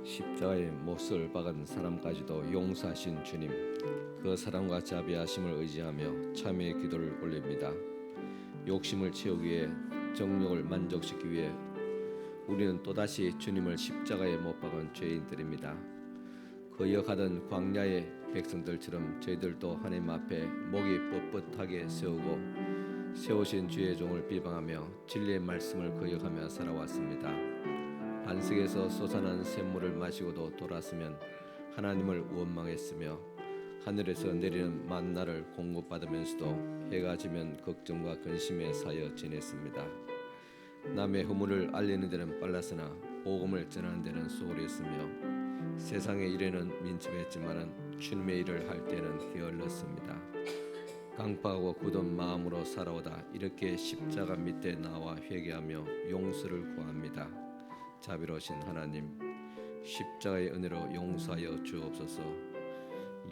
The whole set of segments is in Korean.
십자가의 못을 박은 사람까지도 용서하신 주님, 그 사랑과 자비하심을 의지하며 참회의 기도를 올립니다. 욕심을 채우기 위해, 정욕을 만족시키기 위해 우리는 또다시 주님을 십자가에 못 박은 죄인들입니다. 거역하던 광야의 백성들처럼 저희들도 하나님 앞에 목이 뻣뻣하게 세우신 주의 종을 비방하며 진리의 말씀을 거역하며 살아왔습니다. 반석에서 솟아난 샘물을 마시고도 돌았으면 하나님을 원망했으며 하늘에서 내리는 만나를 공급받으면서도 해가 지면 걱정과 근심에 사여 지냈습니다. 남의 허물을 알리는 데는 빨랐으나 복음을 전하는 데는 소홀했으며 세상의 일에는 민첩했지만은 주님의 일을 할 때는 게을렀습니다. 강팍하고 굳은 마음으로 살아오다 이렇게 십자가 밑에 나와 회개하며 용서를 구합니다. 자비로우신 하나님, 십자가의 은혜로 용서하여 주옵소서.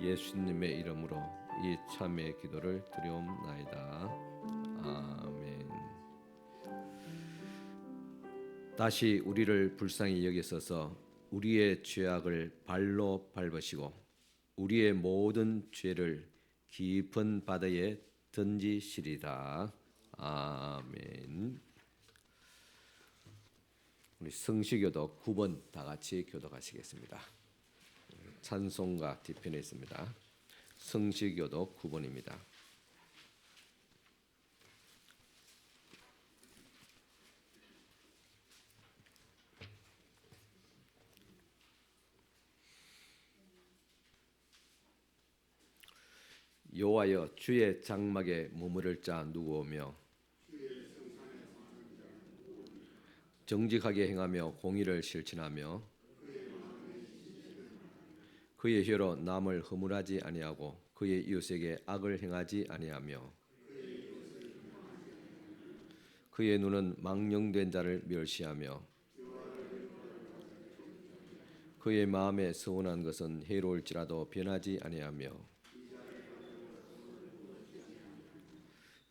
예수님의 이름으로 이 참회의 기도를 드리옵나이다. 아멘. 다시 우리를 불쌍히 여기소서. 우리의 죄악을 발로 밟으시고 우리의 모든 죄를 깊은 바다에 던지시리라. 아멘. 우리 성시교독 9번 다 같이 교독하시겠습니다. 찬송가 뒤편에 있습니다. 성시교독 9번입니다. 여호와여, 주의 장막에 머무를 자 누구오며 정직하게 행하며 공의를 실천하며 그의 혀로 남을 허물하지 아니하고 그의 이웃에게 악을 행하지 아니하며 그의 눈은 망령된 자를 멸시하며 그의 마음에 서운한 것은 해로울지라도 변하지 아니하며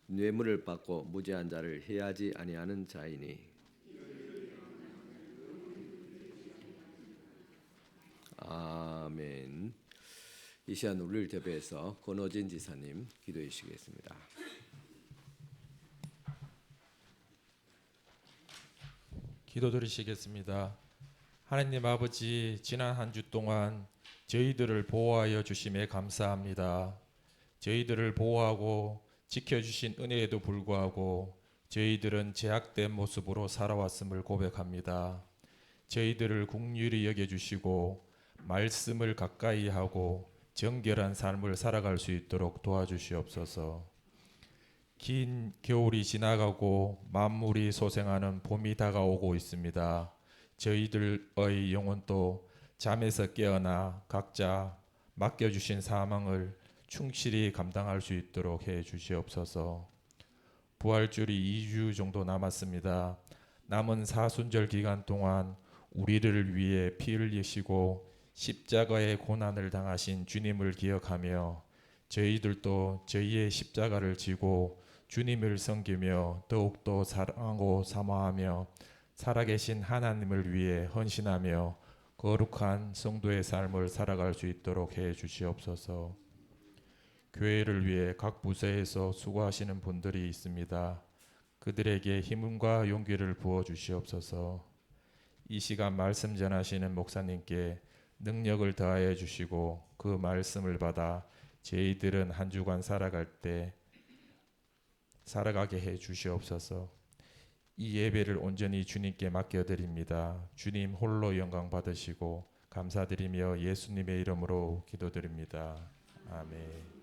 뇌물을 받고 무죄한 자를 해하지 아니하는 자이니 아멘. 이 시간 우리를 대표해서 권호진 지사님 기도해 주시겠습니다. 기도드리시겠습니다. 하나님 아버지, 지난 한 주 동안 저희들을 보호하여 주심에 감사합니다. 저희들을 보호하고 지켜주신 은혜에도 불구하고 저희들은 제약된 모습으로 살아왔음을 고백합니다. 저희들을 긍휼히 여겨주시고 말씀을 가까이 하고 정결한 삶을 살아갈 수 있도록 도와주시옵소서. 긴 겨울이 지나가고 만물이 소생하는 봄이 다가오고 있습니다. 저희들의 영혼도 잠에서 깨어나 각자 맡겨주신 사명을 충실히 감당할 수 있도록 해 주시옵소서. 부활절이 2주 정도 남았습니다. 남은 사순절 기간 동안 우리를 위해 피 흘리시고 십자가의 고난을 당하신 주님을 기억하며 저희들도 저희의 십자가를 지고 주님을 섬기며 더욱더 사랑하고 사모하며 살아계신 하나님을 위해 헌신하며 거룩한 성도의 삶을 살아갈 수 있도록 해 주시옵소서. 교회를 위해 각 부서에서 수고하시는 분들이 있습니다. 그들에게 힘과 용기를 부어 주시옵소서. 이 시간 말씀 전하시는 목사님께 능력을 더하여 주시고 그 말씀을 받아 저희들은 한 주간 살아가게 해 주시옵소서. 이 예배를 온전히 주님께 맡겨드립니다. 주님 홀로 영광 받으시고 감사드리며 예수님의 이름으로 기도드립니다. 아멘.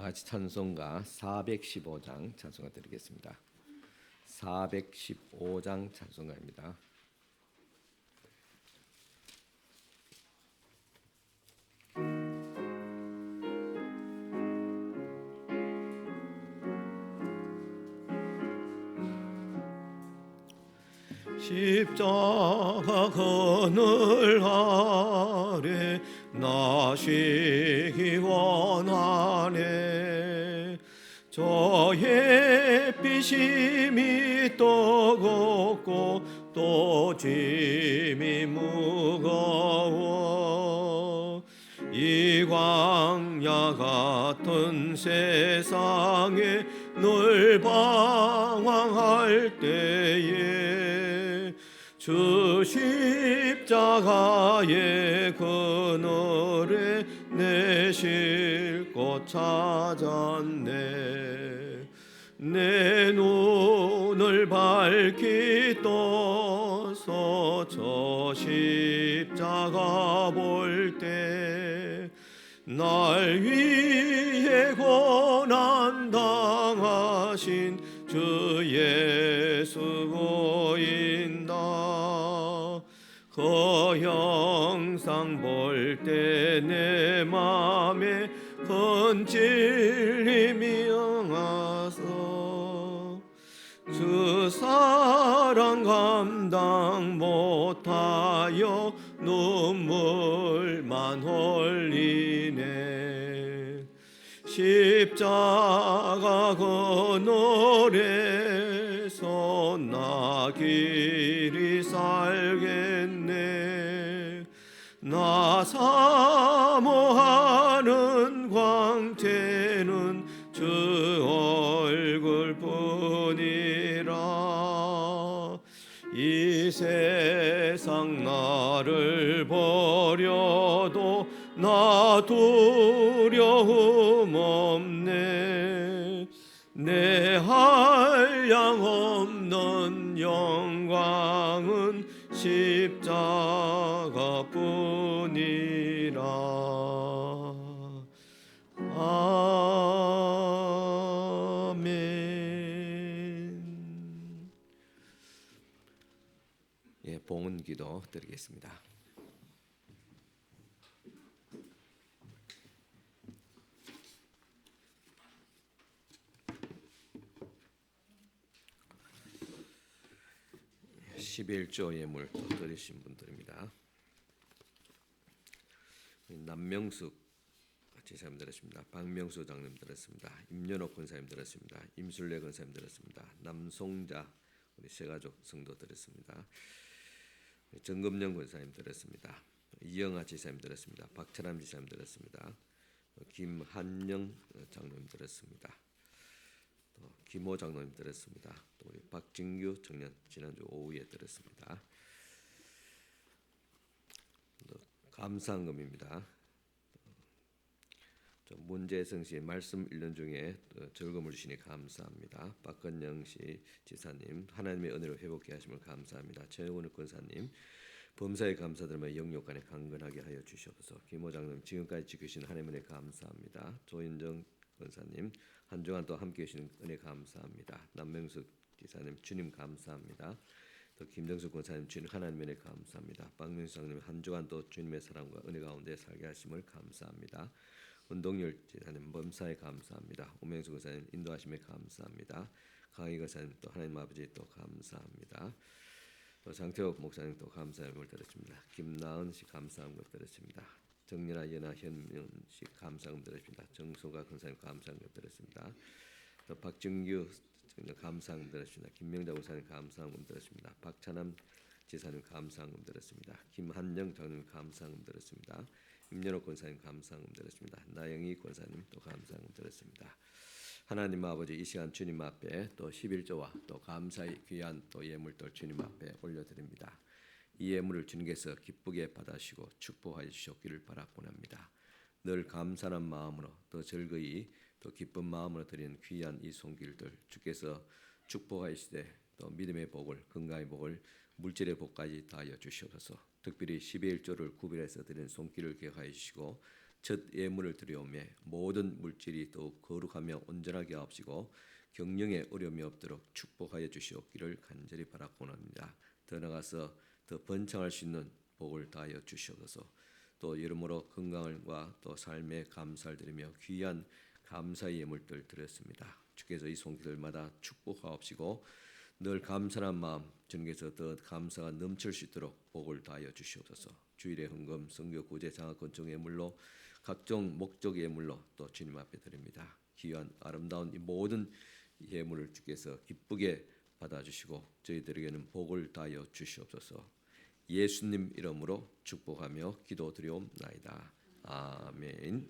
다 같이 찬송가 415장 찬송가 드리겠습니다. 415장 찬송가입니다. 십자가 그늘 아래 나시기 원하네. 저의 빚임이 뜨겁고 또 짐이 무거워. 이 광야 같은 세상에 늘 방황할 때에 주 십자가의 그늘에 내 쉴 곳 찾았네. 내 눈을 밝히 떠서 저 십자가 볼 때 날 위해 고난 당하신 주 예수 보인다. 그 형상 볼 때 내 맘에 큰 찔림이 응하소. 주 사랑 감당 못하여 눈물만 흘리네. 십자가 그늘에서 나 길이 살겠네. 나 사모하는 광채는 주 얼굴뿐이라. 이 세상 나를 버려도 나 두려움 없네. 내 한량 없는 영광은 십자가뿐이라. 아멘. 예, 봉헌 기도 드리겠습니다. (11조) 예물 또 드리신 분들입니다. 남명숙 지사님 드렸습니다. 박명수 장님 드렸습니다. 임연옥 권사님 드렸습니다. 임술래 권사님 드렸습니다. 남송자 우리 세가족 성도 드렸습니다. 정금영 권사님 드렸습니다. 이영아 지사님 드렸습니다. 박철남 지사님 드렸습니다. 김한영 장로님 드렸습니다. 김호 장로님 드렸습니다. 또 우리 박진규 청년 지난주 오후에 드렸습니다. 감사금입니다. 문재성 씨 말씀 읽는 중에 즐거움을 주시니 감사합니다. 박건영 씨 지사님 하나님의 은혜로 회복케 하심을 감사합니다. 최영훈 권사님 범사에 감사드리며 영육간에 강건하게 하여 주시옵소서. 김호 장로님 지금까지 지키신 하나님의 은혜 감사합니다. 조인정 권사님 한 주간 또 함께해 주시는 은혜 감사합니다. 남명숙 지사님 주님 감사합니다. 또 김정숙 권사님 주님 하나님의 은혜 감사합니다. 박명수 장로님 한 주간 또 주님의 사랑과 은혜 가운데 살게 하심을 감사합니다. 운동열 지사님 범사에 감사합니다. 오명수 권사님 인도하심에 감사합니다. 강희 권사님 또 하나님 아버지 또 감사합니다. 또 장태욱 목사님 또 감사함을 드렸습니다. 김나은 씨 감사함을 드렸습니다. 정연아 연아 현명 씨 감사함을 드렸습니다. 정소가 권사님 감사함을 드렸습니다. 또 박정규 감사함을 드렸습니다. 김명자 권사님 감사함을 드렸습니다. 박찬남 지사님 감사함을 드렸습니다. 김한영 장로님 감사함을 드렸습니다. 임연옥 권사님 감사함을 드렸습니다. 나영희 권사님 또 감사함을 드렸습니다. 하나님 아버지 이 시간 주님 앞에 또 11조와 또 감사의 귀한 또 예물들 주님 앞에 올려드립니다. 이 예물을 주님께서 기쁘게 받으시고 축복하여 주셨기를 바라옵나이다. 늘 감사한 마음으로 또 즐거이 또 기쁜 마음으로 드리는 귀한 이 손길들 주께서 축복하시되 또 믿음의 복을 건강의 복을 물질의 복까지 다하여 주시옵소서. 특별히 11조를 구별해서 드리는 손길을 기억하여 주시고 첫 예물을 드려오매 모든 물질이 더욱 거룩하며 온전하게 하옵시고 경영에 어려움이 없도록 축복하여 주시옵기를 간절히 바라고는 더 나아가서 더 번창할 수 있는 복을 다하여 주시옵소서. 또 여러모로 건강과 또 삶에 감사를 드리며 귀한 감사의 예물들 드렸습니다. 주께서 이 손길들마다 축복하옵시고 늘 감사한 마음 주님께서 더 감사가 넘칠 수 있도록 복을 다하여 주시옵소서. 주일의 헌금, 선교 구제 장학금 종 예물로 각종 목적 예물로 또 주님 앞에 드립니다. 귀한 아름다운 이 모든 예물을 주께서 기쁘게 받아주시고 저희들에게는 복을 다하여 주시옵소서. 예수님 이름으로 축복하며 기도드리옵나이다. 아멘.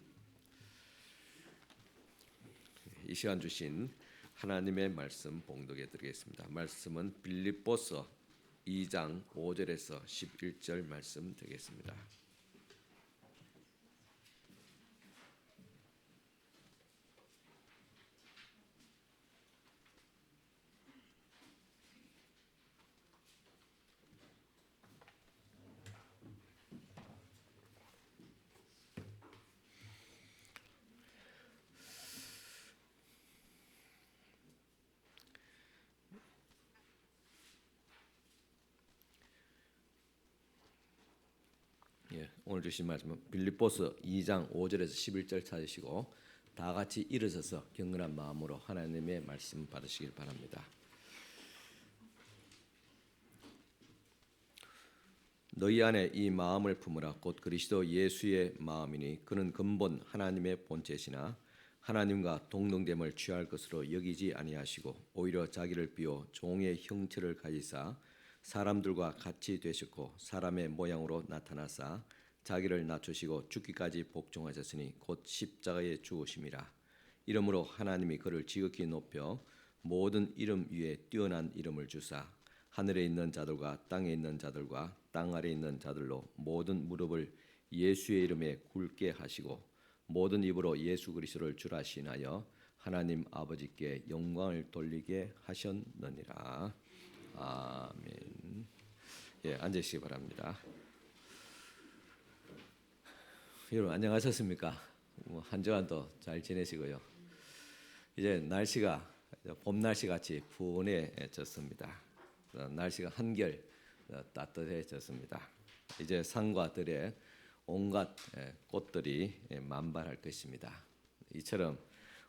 이 시간 주신 하나님의 말씀 봉독해 드리겠습니다. 말씀은 빌립보서 2장 5절에서 11절 말씀 되겠습니다. 오늘 주신 말씀은 빌립보서 2장 5절에서 11절 찾으시고 다 같이 일어서서 경건한 마음으로 하나님의 말씀 받으시길 바랍니다. 너희 안에 이 마음을 품으라. 곧 그리스도 예수의 마음이니 그는 근본 하나님의 본체시나 하나님과 동등됨을 취할 것으로 여기지 아니하시고 오히려 자기를 비워 종의 형체를 가지사 사람들과 같이 되셨고 사람의 모양으로 나타나사 자기를 낮추시고 죽기까지 복종하셨으니 곧 십자가에 죽으심이라. 이러므로 하나님이 그를 지극히 높여 모든 이름 위에 뛰어난 이름을 주사 하늘에 있는 자들과 땅에 있는 자들과 땅 아래에 있는 자들로 모든 무릎을 예수의 이름에 꿇게 하시고 모든 입으로 예수 그리스도를 주라 시인하여 하나님 아버지께 영광을 돌리게 하셨느니라. 아멘. 앉으시기 바랍니다. 여러분 안녕하셨습니까? 한 주간도 잘 지내시고요. 이제 날씨가 봄 날씨 같이 푸근해졌습니다. 날씨가 한결 따뜻해졌습니다. 이제 산과 들에 온갖 꽃들이 만발할 것입니다. 이처럼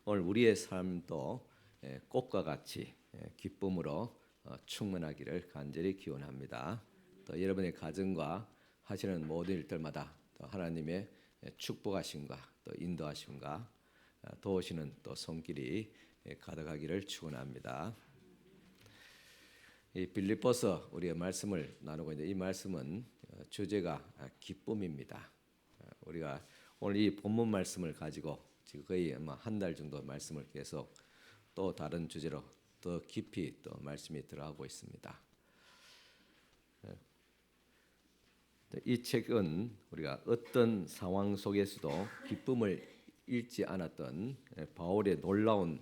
오늘 우리의 삶도 꽃과 같이 기쁨으로 충만하기를 간절히 기원합니다. 또 여러분의 가정과 하시는 모든 일들마다 또 하나님의 축복하심과 또 인도하심과 도우시는 또 손길이 가득하기를 축원합니다. 이 빌립보서 우리가 말씀을 나누고 있는데 이 말씀은 주제가 기쁨입니다. 우리가 오늘 이 본문 말씀을 가지고 지금 거의 아마 한 달 정도 말씀을 계속 또 다른 주제로 더 깊이 또 말씀이 들어가고 있습니다. 이 책은 우리가 어떤 상황 속에서도 기쁨을 잃지 않았던 바울의 놀라운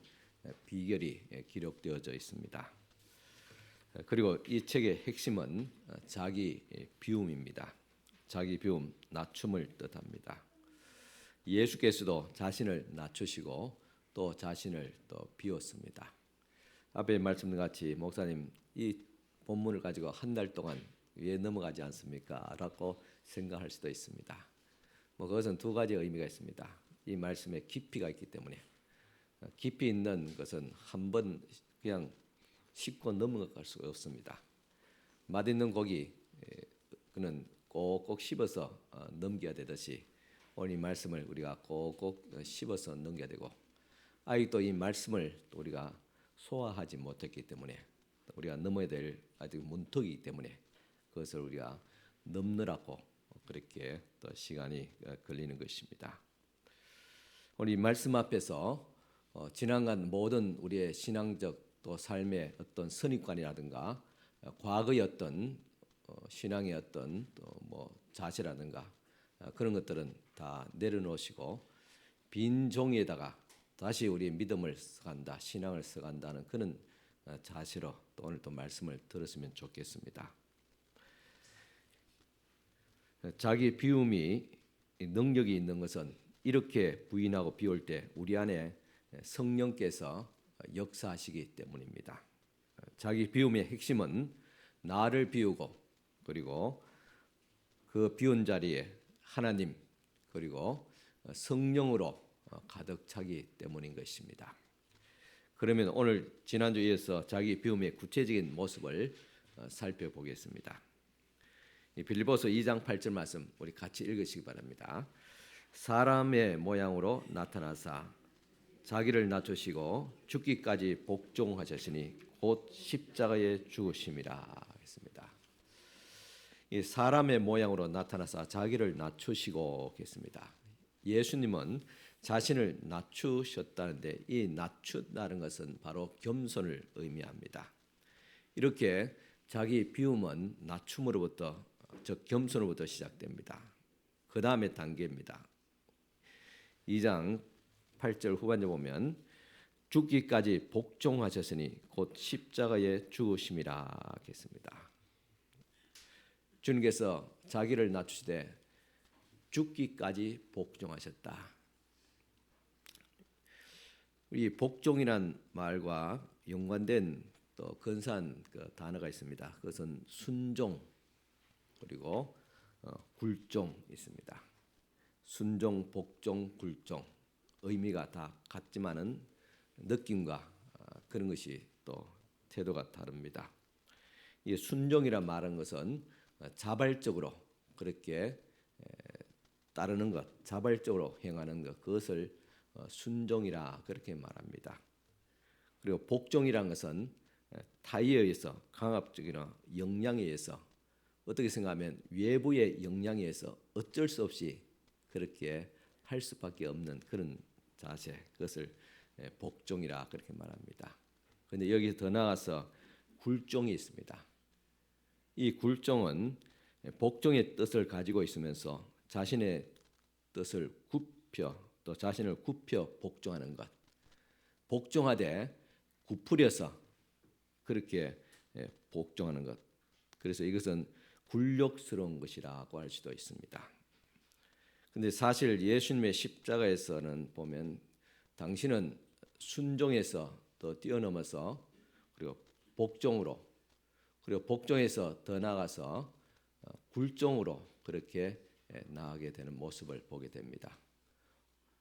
비결이 기록되어져 있습니다. 그리고 이 책의 핵심은 자기 비움입니다. 자기 비움, 낮춤을 뜻합니다. 예수께서도 자신을 낮추시고 또 자신을 또 비웠습니다. 앞에 말씀과 같이 목사님 이 본문을 가지고 한 달 동안 왜 넘어가지 않습니까? 라고 생각할 수도 있습니다. 그것은 두 가지 의미가 있습니다. 이 말씀에 깊이가 있기 때문에 깊이 있는 것은 한 번 그냥 씹고 넘어갈 수가 없습니다. 맛있는 고기 그는 꼭꼭 씹어서 넘겨야 되듯이 오늘 이 말씀을 우리가 꼭꼭 씹어서 넘겨야 되고 아직도 이 말씀을 우리가 소화하지 못했기 때문에 우리가 넘어야 될 아직 문턱이기 때문에 그것을 우리가 넘느라고 그렇게 또 시간이 걸리는 것입니다. 오늘 이 말씀 앞에서 지나간 모든 우리의 신앙적 또 삶의 어떤 선입관이라든가 과거의 어떤 신앙의 어떤 또 뭐 자세라든가 그런 것들은 다 내려놓으시고 빈 종이에다가 다시 우리의 믿음을 써간다, 신앙을 써간다는 그런 자세로 또 오늘 또 말씀을 들었으면 좋겠습니다. 자기 비움이 능력이 있는 것은 이렇게 부인하고 비울 때 우리 안에 성령께서 역사하시기 때문입니다. 자기 비움의 핵심은 나를 비우고 그리고 그 비운 자리에 하나님 그리고 성령으로 가득 차기 때문인 것입니다. 그러면 오늘 지난주에 이어서 자기 비움의 구체적인 모습을 살펴보겠습니다. 빌립보서 2장 8절 말씀 우리 같이 읽으시기 바랍니다. 사람의 모양으로 나타나사 자기를 낮추시고 죽기까지 복종하셨으니 곧 십자가에 죽으심이라 했습니다. 이 사람의 모양으로 나타나사 자기를 낮추시고 했습니다. 예수님은 자신을 낮추셨다는데 이 낮춘다는 것은 바로 겸손을 의미합니다. 이렇게 자기 비움은 낮춤으로부터 즉 겸손으로부터 시작됩니다. 그 다음에 단계입니다. 2장 8절 후반에 보면 죽기까지 복종하셨으니 곧 십자가에 죽으심이라 했습니다. 주님께서 자기를 낮추시되 죽기까지 복종하셨다. 이 복종이란 말과 연관된 또 근사한 단어가 있습니다. 그것은 순종 그리고 굴종 있습니다. 순종, 복종, 굴종 의미가 다 같지만은 느낌과 그런 것이 또 태도가 다릅니다. 이 순종이란 말은 것은 자발적으로 그렇게 따르는 것, 자발적으로 행하는 것, 그것을 순종이라 그렇게 말합니다. 그리고 복종이란 것은 타의에 의해서 강압적인 영향에 의해서 어떻게 생각하면 외부의 영향에 의해서 어쩔 수 없이 그렇게 할 수밖에 없는 그런 자세, 그것을 복종이라 그렇게 말합니다. 그런데 여기서 더 나아가서 굴종이 있습니다. 이 굴종은 복종의 뜻을 가지고 있으면서 자신의 뜻을 굽혀 또 자신을 굽혀 복종하는 것, 복종하되 구부려서 그렇게 복종하는 것. 그래서 이것은 굴욕스러운 것이라고 할 수도 있습니다. 근데 사실 예수님의 십자가에서는 보면 당신은 순종에서 더 뛰어넘어서 그리고 복종으로 그리고 복종에서 더 나아가서 굴종으로 그렇게 나아가게 되는 모습을 보게 됩니다.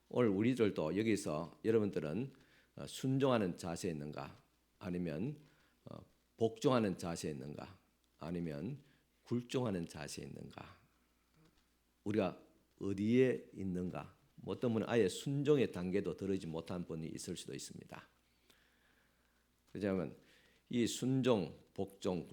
오늘 우리들도 여기서 여러분들은 순종하는 자세에 있는가 아니면 복종하는 자세에 있는가 아니면 굴종하는 자세에 있는가 우리가 어디에 있는가 어떤 분은 아예 순종의 단계도 들어오지 못한 분이 있을 수도 있습니다. 그렇다면 이 순종, 복종,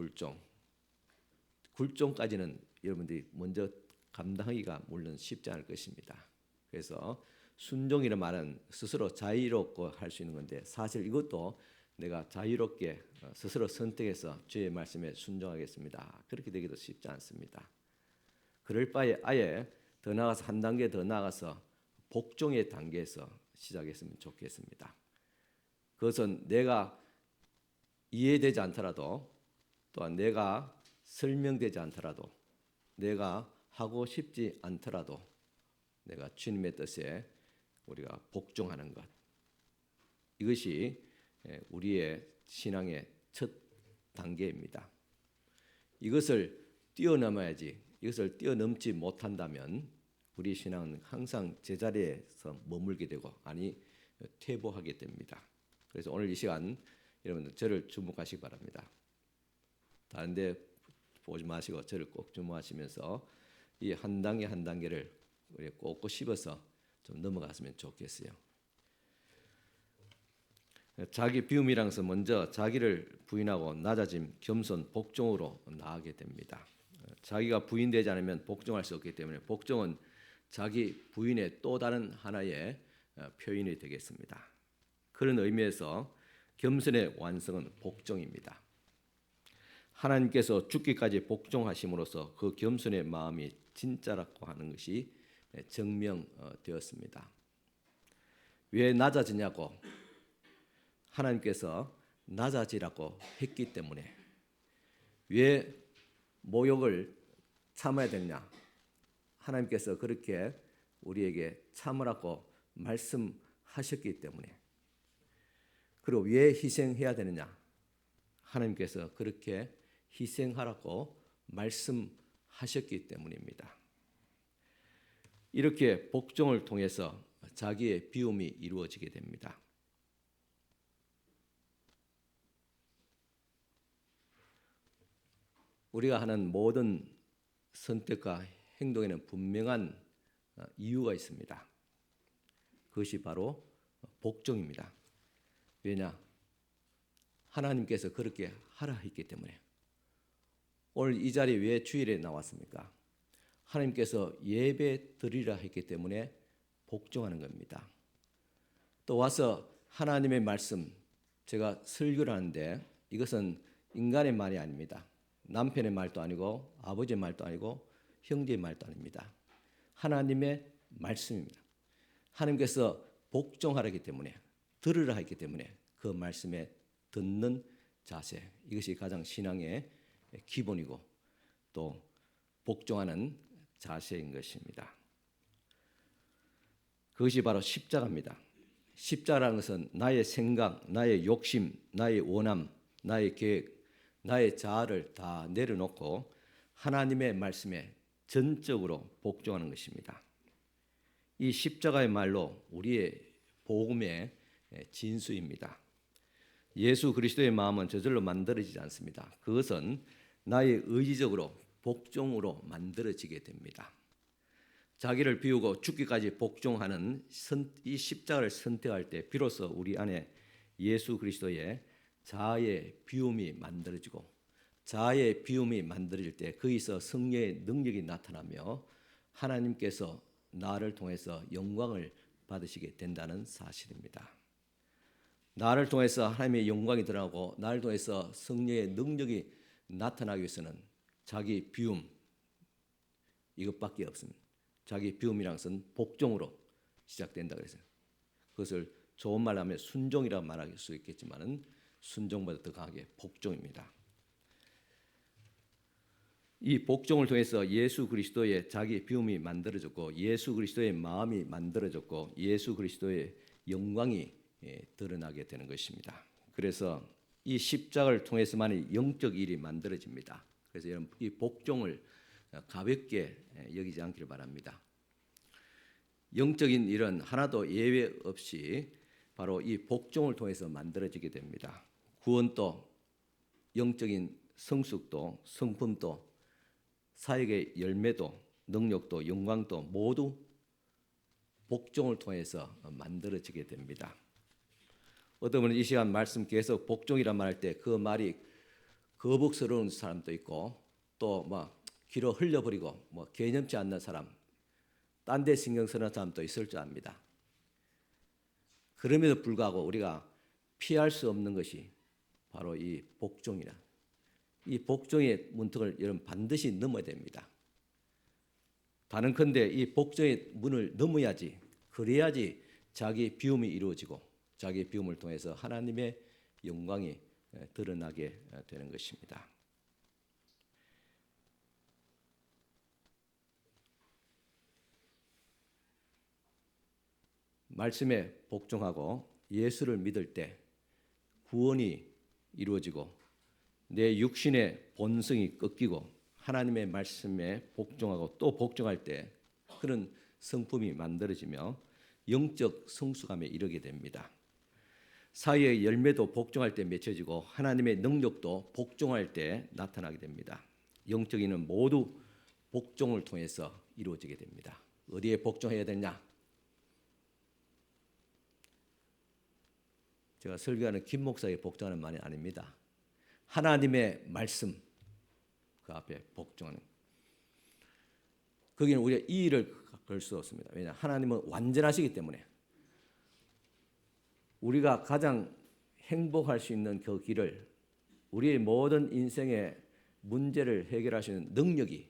굴종까지는 여러분들이 먼저 감당하기가 물론 쉽지 않을 것입니다. 그래서 순종이라는 말은 스스로 자유롭고 할 수 있는 건데 사실 이것도 내가 자유롭게 스스로 선택해서 주의 말씀에 순종하겠습니다. 그렇게 되기도 쉽지 않습니다. 그럴 바에 아예 더 나아가서 한 단계 더 나아가서 복종의 단계에서 시작했으면 좋겠습니다. 그것은 내가 이해되지 않더라도 또한 내가 설명되지 않더라도 내가 하고 싶지 않더라도 내가 주님의 뜻에 우리가 복종하는 것 이것이 우리의 신앙의 첫 단계입니다. 이것을 뛰어넘어야지 이것을 뛰어넘지 못한다면 우리 신앙은 항상 제자리에서 머물게 되고 아니 퇴보하게 됩니다. 그래서 오늘 이 시간 여러분들 저를 주목하시기 바랍니다. 다른 데 보지 마시고 저를 꼭 주목하시면서 이 한 단계 한 단계를 우리 꼭 씹어서 좀 넘어갔으면 좋겠어요. 자기 비움이란 것은 먼저 자기를 부인하고 낮아짐, 겸손, 복종으로 나아가게 됩니다. 자기가 부인되지 않으면 복종할 수 없기 때문에 복종은 자기 부인의 또 다른 하나의 표현이 되겠습니다. 그런 의미에서 겸손의 완성은 복종입니다. 하나님께서 죽기까지 복종하심으로써 그 겸손의 마음이 진짜라고 하는 것이 증명되었습니다. 왜 낮아지냐고 하나님께서 낮아지라고 했기 때문에 왜 모욕을 참아야 되냐 하나님께서 그렇게 우리에게 참으라고 말씀하셨기 때문에, 그리고 왜 희생해야 되느냐? 하나님께서 그렇게 희생하라고 말씀하셨기 때문입니다. 이렇게 복종을 통해서 자기의 비움이 이루어지게 됩니다. 우리가 하는 모든 선택과 행동에는 분명한 이유가 있습니다. 그것이 바로 복종입니다. 왜냐? 하나님께서 그렇게 하라 했기 때문에. 오늘 이 자리에 왜 주일에 나왔습니까? 하나님께서 예배 드리라 했기 때문에 복종하는 겁니다. 또 와서 하나님의 말씀, 제가 설교를 하는데 이것은 인간의 말이 아닙니다. 남편의 말도 아니고 아버지의 말도 아니고 형제의 말도 아닙니다. 하나님의 말씀입니다. 하나님께서 복종하라기 때문에, 들으라 했기 때문에 그 말씀에 듣는 자세, 이것이 가장 신앙의 기본이고 또 복종하는 자세인 것입니다. 그것이 바로 십자가입니다. 십자가라는 것은 나의 생각, 나의 욕심, 나의 원함, 나의 계획, 나의 자아를 다 내려놓고 하나님의 말씀에 전적으로 복종하는 것입니다. 이 십자가의 말로 우리의 복음의 진수입니다. 예수 그리스도의 마음은 저절로 만들어지지 않습니다. 그것은 나의 의지적으로 복종으로 만들어지게 됩니다. 자기를 비우고 죽기까지 복종하는 이 십자가를 선택할 때 비로소 우리 안에 예수 그리스도의 자아의 비움이 만들어지고, 자아의 비움이 만들어질 때 거기서 성령의 능력이 나타나며 하나님께서 나를 통해서 영광을 받으시게 된다는 사실입니다. 나를 통해서 하나님의 영광이 드러나고 나를 통해서 성령의 능력이 나타나기 위해서는 자기 비움, 이것밖에 없습니다. 자기 비움이라는 것은 복종으로 시작된다 그랬어요. 그것을 좋은 말로 하면 순종이라고 말할 수 있겠지만 순종보다 더 강하게 복종입니다. 이 복종을 통해서 예수 그리스도의 자기 비움이 만들어졌고 예수 그리스도의 마음이 만들어졌고 예수 그리스도의 영광이 드러나게 되는 것입니다. 그래서 이 십자가를 통해서만이 영적 일이 만들어집니다. 그래서 여러분 이 복종을 가볍게 여기지 않기를 바랍니다. 영적인 일은 하나도 예외 없이 바로 이 복종을 통해서 만들어지게 됩니다. 구원도, 영적인 성숙도, 성품도, 사역의 열매도, 능력도, 영광도 모두 복종을 통해서 만들어지게 됩니다. 어떤 분은 이 시간 말씀 계속 복종이란 말할 때 그 말이 거북스러운 사람도 있고 또 뭐 길어 흘려버리고 뭐 개념치 않는 사람, 딴 데 신경 쓰는 사람도 있을 줄 압니다. 그럼에도 불구하고 우리가 피할 수 없는 것이 바로 이 복종이라. 이 복종의 문턱을 여러분 반드시 넘어야 됩니다. 다른컨대 이 복종의 문을 넘어야지, 그래야지 자기 비움이 이루어지고 자기 비움을 통해서 하나님의 영광이 드러나게 되는 것입니다. 말씀에 복종하고 예수를 믿을 때 구원이 이루어지고 내 육신의 본성이 꺾이고 하나님의 말씀에 복종하고 또 복종할 때 그런 성품이 만들어지며 영적 성숙함에 이르게 됩니다. 사회의 열매도 복종할 때 맺혀지고 하나님의 능력도 복종할 때 나타나게 됩니다. 영적인 일은 모두 복종을 통해서 이루어지게 됩니다. 어디에 복종해야 되냐? 제가 설교하는 김 목사에게 복종하는 말이 아닙니다. 하나님의 말씀 그 앞에 복종하는. 거기는 우리가 이의를 걸 수 없습니다. 왜냐? 하나님은 완전하시기 때문에 우리가 가장 행복할 수 있는 그 길을, 우리의 모든 인생의 문제를 해결할 수 있는 능력이,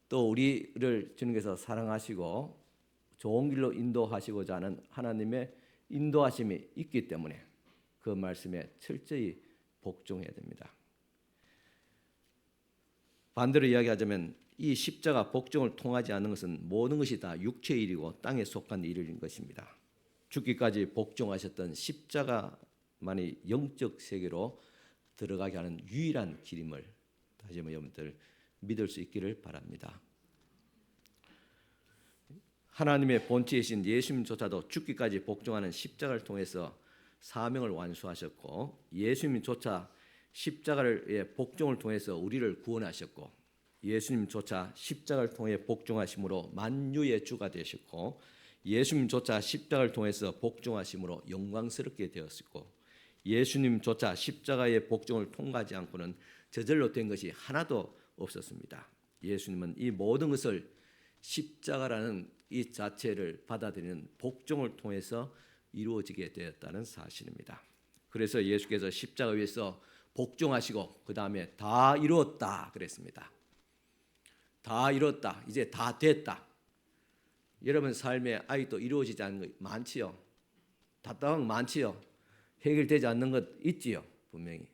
또 우리를 주님께서 사랑하시고 좋은 길로 인도하시고자 하는 하나님의 인도하심이 있기 때문에 그 말씀에 철저히 복종해야 됩니다. 반대로 이야기하자면 이 십자가 복종을 통하지 않는 것은 모든 것이 다 육체의 일이고 땅에 속한 일인 것입니다. 죽기까지 복종하셨던 십자가만이 영적 세계로 들어가게 하는 유일한 길임을 다시 한번 여러분들 믿을 수 있기를 바랍니다. 하나님의 본체이신 예수님조차도 죽기까지 복종하는 십자가를 통해서 사명을 완수하셨고, 예수님조차 십자가의 복종을 통해서 우리를 구원하셨고, 예수님조차 십자가를 통해 복종하심으로 만유의 주가 되셨고, 예수님조차 십자가를 통해서 복종하심으로 영광스럽게 되었고, 예수님조차 십자가의 복종을 통과하지 않고는 저절로 된 것이 하나도 없었습니다. 예수님은 이 모든 것을 십자가라는 이 자체를 받아들이는 복종을 통해서 이루어지게 되었다는 사실입니다. 그래서 예수께서 십자가 위에서 복종하시고 그 다음에 다 이루었다 그랬습니다. 다 이뤘다. 이제 다 됐다. 여러분 삶에 아직도 이루어지지 않는 것 많지요. 답답한 거 많지요. 해결되지 않는 것 있지요. 분명히.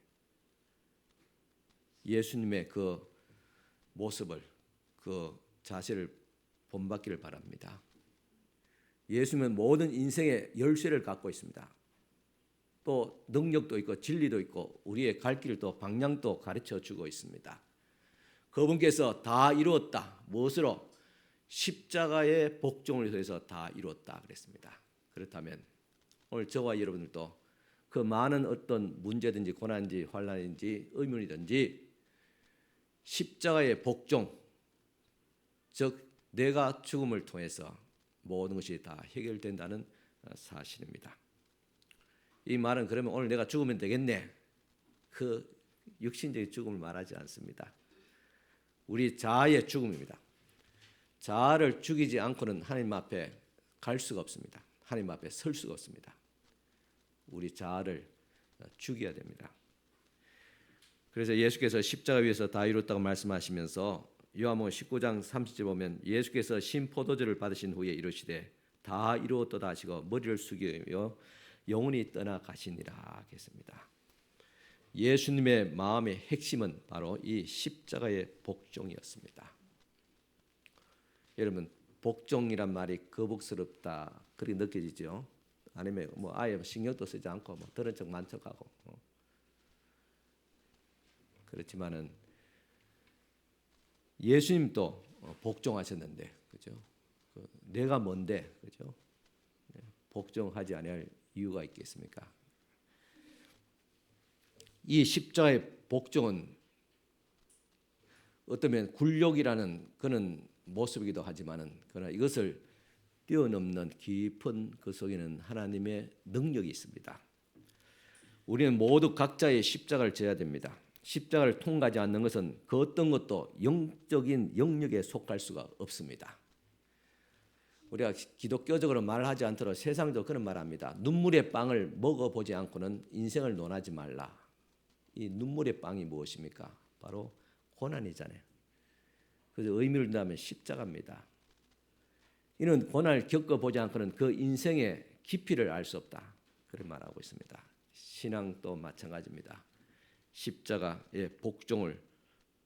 예수님의 그 모습을, 그 자세를 본받기를 바랍니다. 예수님은 모든 인생의 열쇠를 갖고 있습니다. 또 능력도 있고 진리도 있고 우리의 갈 길도 방향도 가르쳐 주고 있습니다. 그분께서 다 이루었다. 무엇으로? 십자가의 복종을 위해서 다 이루었다 그랬습니다. 그렇다면 오늘 저와 여러분들도 그 많은 어떤 문제든지 고난인지 환난인지 의문이든지 십자가의 복종, 즉 내가 죽음을 통해서 모든 것이 다 해결된다는 사실입니다. 이 말은 그러면 오늘 내가 죽으면 되겠네, 그 육신적인 죽음을 말하지 않습니다. 우리 자아의 죽음입니다. 자아를 죽이지 않고는 하나님 앞에 갈 수가 없습니다. 하나님 앞에 설 수가 없습니다. 우리 자아를 죽여야 됩니다. 그래서 예수께서 십자가 위에서 다 이뤘다고 말씀하시면서 요한복음 19장 30절 보면 예수께서 신포도주를 받으신 후에 이르시되 다 이루었도다 하시고 머리를 숙이며 영원히 떠나가시니라 했습니다. 예수님의 마음의 핵심은 바로 이 십자가의 복종이었습니다. 여러분, 복종이란 말이 거북스럽다 그렇게 느껴지죠? 아니면 아예 신경도 쓰지 않고 들은 척 만척하고 그렇지만은 예수님도 복종하셨는데, 그죠? 내가 뭔데, 그죠? 복종하지 아니할 이유가 있겠습니까? 이 십자가의 복종은 어쩌면 굴욕이라는 그런 모습이기도 하지만은 그러나 이것을 뛰어넘는 깊은 그 속에는 하나님의 능력이 있습니다. 우리는 모두 각자의 십자가를 져야 됩니다. 십자가를 통과하지 않는 것은 그 어떤 것도 영적인 영역에 속할 수가 없습니다. 우리가 기독교적으로 말하지 않도록 세상적으로 그런 말합니다. 눈물의 빵을 먹어보지 않고는 인생을 논하지 말라. 이 눈물의 빵이 무엇입니까? 바로 고난이잖아요. 그래서 의미를 둔다면 십자가입니다. 이는 고난을 겪어보지 않고는 그 인생의 깊이를 알 수 없다. 그런 말하고 있습니다. 신앙도 마찬가지입니다. 십자가의 복종을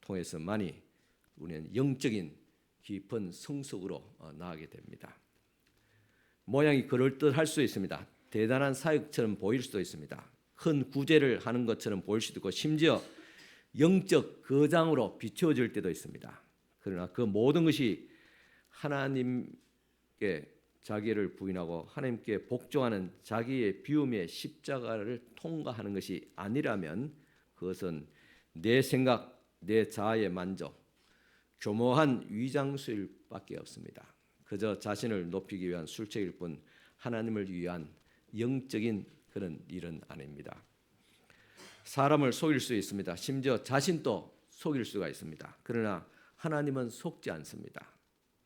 통해서만이 우리는 영적인 깊은 성숙으로 나아가게 됩니다. 모양이 그럴듯할 수 있습니다. 대단한 사역처럼 보일 수도 있습니다. 큰 구제를 하는 것처럼 보일 수도 있고 심지어 영적 거장으로 비추어질 때도 있습니다. 그러나 그 모든 것이 하나님께 자기를 부인하고 하나님께 복종하는 자기의 비움의 십자가를 통과하는 것이 아니라면 그것은 내 생각, 내 자아의 만족, 교모한 위장수일 밖에 없습니다. 그저 자신을 높이기 위한 술책일 뿐 하나님을 위한 영적인 그런 일은 아닙니다. 사람을 속일 수 있습니다. 심지어 자신도 속일 수가 있습니다. 그러나 하나님은 속지 않습니다.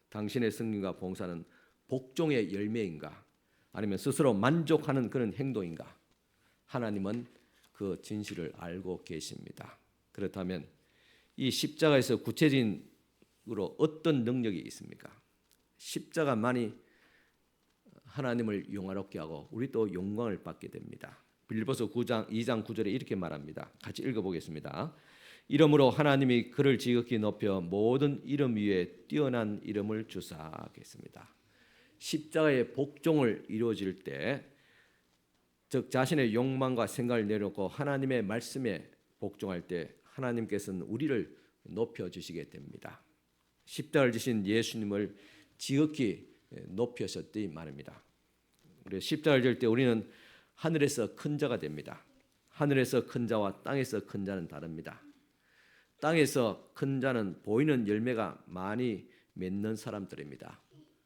당신의 승리와 봉사는 복종의 열매인가 아니면 스스로 만족하는 그런 행동인가? 하나님은 그 진실을 알고 계십니다. 그렇다면 이 십자가에서 구체적으로 어떤 능력이 있습니까? 십자가만이 하나님을 영화롭게 하고 우리 또 영광을 받게 됩니다. 빌립보서 2장 9절에 이렇게 말합니다. 같이 읽어보겠습니다. 이러므로 하나님이 그를 지극히 높여 모든 이름 위에 뛰어난 이름을 주사하겠습니다. 십자가의 복종을 이루어질 때, 즉 자신의 욕망과 생각을 내려놓고 하나님의 말씀에 복종할 때 하나님께서는 우리를 높여주시게 됩니다. 십자가를 지신 예수님을 지극히 높여셨더니 말입니다. 우리 십자가를 질 때 우리는 하늘에서 큰 자가 됩니다. 하늘에서 큰 자와 땅에서 큰 자는 다릅니다. 땅에서 큰 자는 보이는 열매가 많이 맺는 사람들입니다.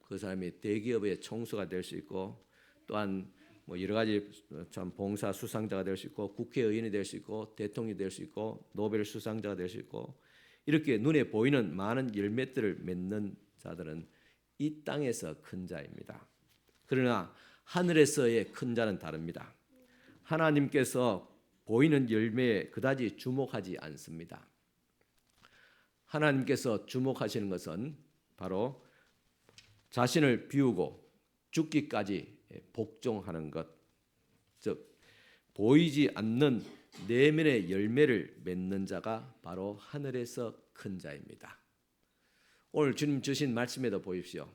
그 사람이 대기업의 총수가 될 수 있고, 또한 뭐 여러 가지 참 봉사 수상자가 될 수 있고, 국회의원이 될 수 있고, 대통령이 될 수 있고, 노벨 수상자가 될 수 있고, 이렇게 눈에 보이는 많은 열매들을 맺는 자들은 이 땅에서 큰 자입니다. 그러나 하늘에서의 큰 자는 다릅니다. 하나님께서 보이는 열매에 그다지 주목하지 않습니다. 하나님께서 주목하시는 것은 바로 자신을 비우고 죽기까지 복종하는 것, 즉 보이지 않는 내면의 열매를 맺는 자가 바로 하늘에서 큰 자입니다. 오늘 주님 주신 말씀에도 보십시오.